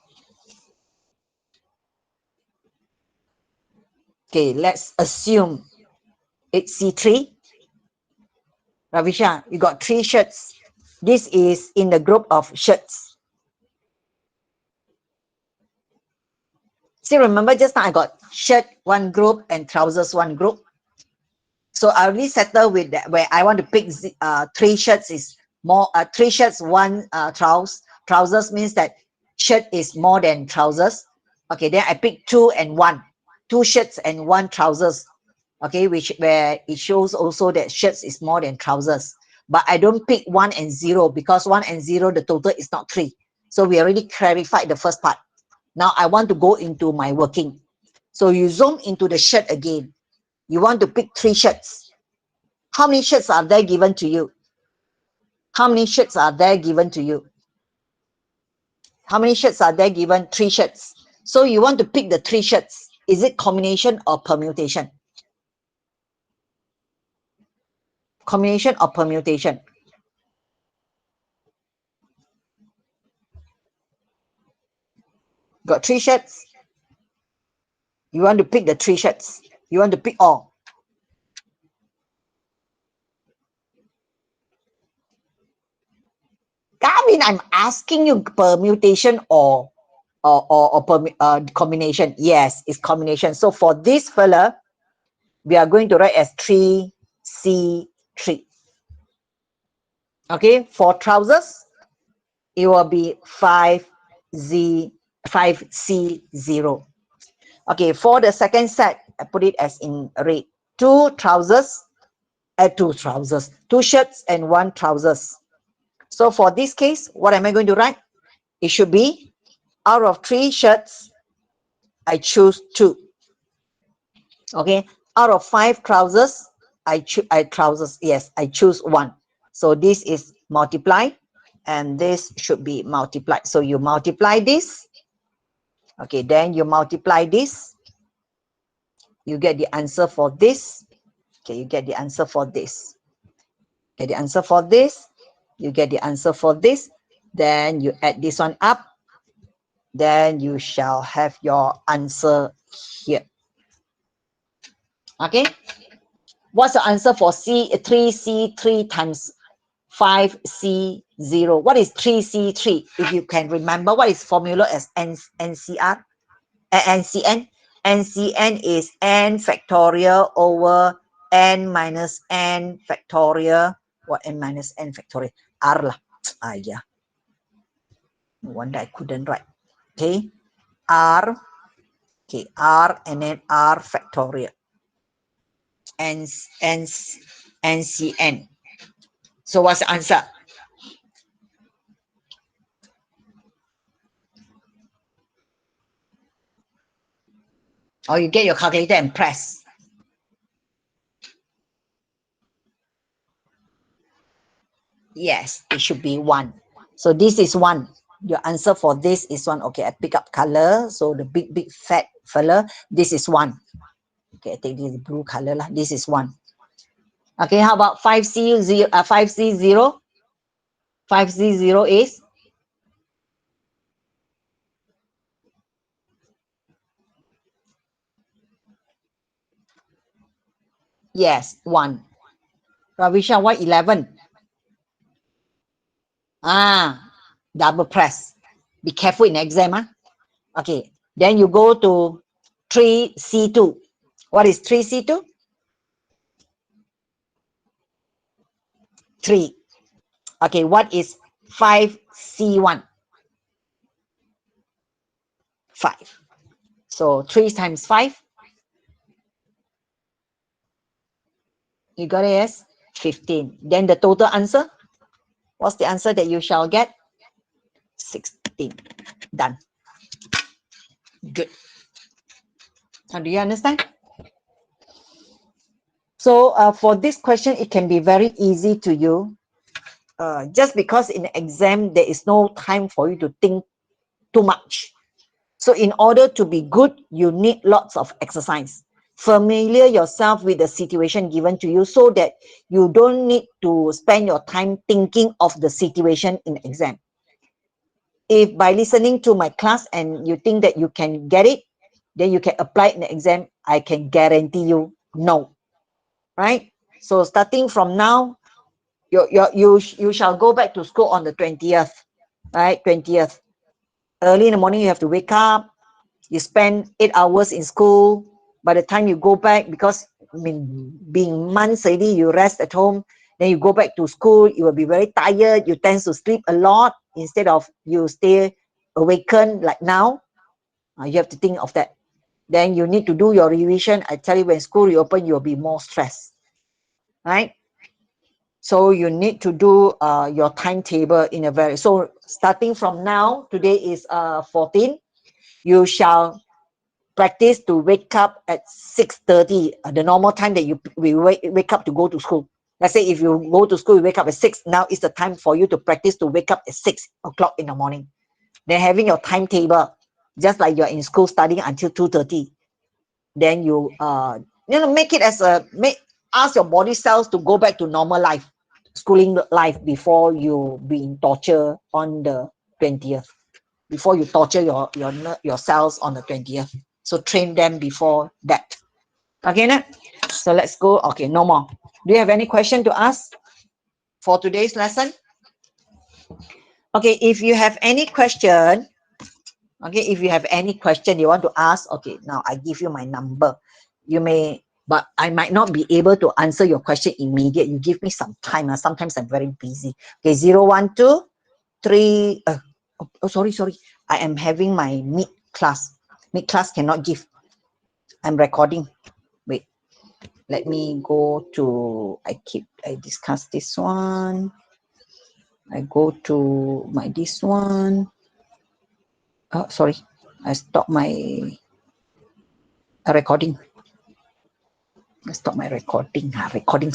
Speaker 1: Okay, let's assume it's C3. Ravisha, you got 3 shirts. This is in the group of shirts. See, remember just now I got shirt 1 group and trousers 1 group. So I already settle with that where I want to pick 3 shirts is more 3 shirts 1 trousers means that shirt is more than trousers. Okay, then I pick 2 and 1, 2 shirts and 1 trousers. Okay, where it shows also that shirts is more than trousers. But I don't pick 1 and 0 because 1 and 0 the total is not 3. So we already clarified the first part. Now I want to go into my working. So you zoom into the shirt again. You want to pick 3 shirts. How many shirts are there given to you? How many shirts are there given to you? How many shirts are there given? 3 shirts. So you want to pick the 3 shirts. Is it combination or permutation? Combination or permutation? Got 3 shirts. You want to pick the 3 shirts. You want to pick all. I mean, I'm asking you permutation or combination. Yes, it's combination. So for this fella, we are going to write as 3C3. Okay, for trousers, it will be 5C0. Okay, for the second set, I put it as in red. 2 shirts and 1 trousers. So for this case, what am I going to write? It should be out of 3 shirts, I choose 2. Okay, out of 5 trousers, I choose 1. So this is multiply, and this should be multiplied. So you multiply this. Okay, then you multiply this. You get the answer for this. Okay, you get the answer for this. Get the answer for this. You get the answer for this. Then you add this one up. Then you shall have your answer here. Okay. What's the answer for 3C3 times 5C0? What is 3C3? If you can remember, what is formula as NCR? NCN? NCN is n factorial over n minus n factorial. What n minus n factorial? R lah. Yeah. No wonder I couldn't write. Okay. R. Okay. R and then R factorial. NCN. So what's the answer? Or you get your calculator and press. Yes, it should be 1. So this is 1. Your answer for this is 1. Okay, I pick up color. So the big fat fella, this is 1. Okay, I take this blue color lah. This is 1. Okay, how about 5C0? 5C0? 5C0 is? Yes, 1. Ravisha, why 11? Double press. Be careful in exam. Okay, then you go to 3C2. What is 3C2? 3. Okay, what is 5C1? 5. So 3 times 5. You got it as 15. Then the total answer? What's the answer that you shall get? 16. Done. Good. Now, do you understand? So for this question, it can be very easy to you. Just because in the exam, there is no time for you to think too much. So in order to be good, you need lots of exercise. Familiar yourself with the situation given to you so that you don't need to spend your time thinking of the situation in the exam. If by listening to my class and you think that you can get it, then you can apply it in the exam, I can guarantee you no. Right? So starting from now, you shall go back to school on the 20th. Right? 20th. Early in the morning, you have to wake up. You spend 8 hours in school. By the time you go back, because I mean, being months already, you rest at home. Then you go back to school, you will be very tired. You tend to sleep a lot instead of you stay awakened like now. You have to think of that. Then you need to do your revision. I tell you, when school reopen, you'll be more stressed, right? So you need to do your timetable in a very, so starting from now, today is 14, you shall practice to wake up at 6:30, the normal time that we wake up to go to school. Let's say if you go to school, you wake up at 6, now is the time for you to practice to wake up at 6 o'clock in the morning. Then having your timetable, just like you're in school studying until 2:30. Then you make it as ask your body cells to go back to normal life, schooling life, before you being tortured on the 20th. before you torture your cells on the 20th. So train them before that. Okay, now? So let's go. Okay, no more. Do you have any question to ask for today's lesson? Okay, if you have any question, okay, if you have any question you want to ask, okay, now I give you my number. You may, but I might not be able to answer your question immediate. You give me some time. Sometimes I'm very busy. Okay, 012 3. Sorry. I am having my mid class. Mid class cannot give. I'm recording. Wait, let me go to. I discuss this one. I go to my this one. Oh, sorry. I stop my recording. I stop my recording. Recording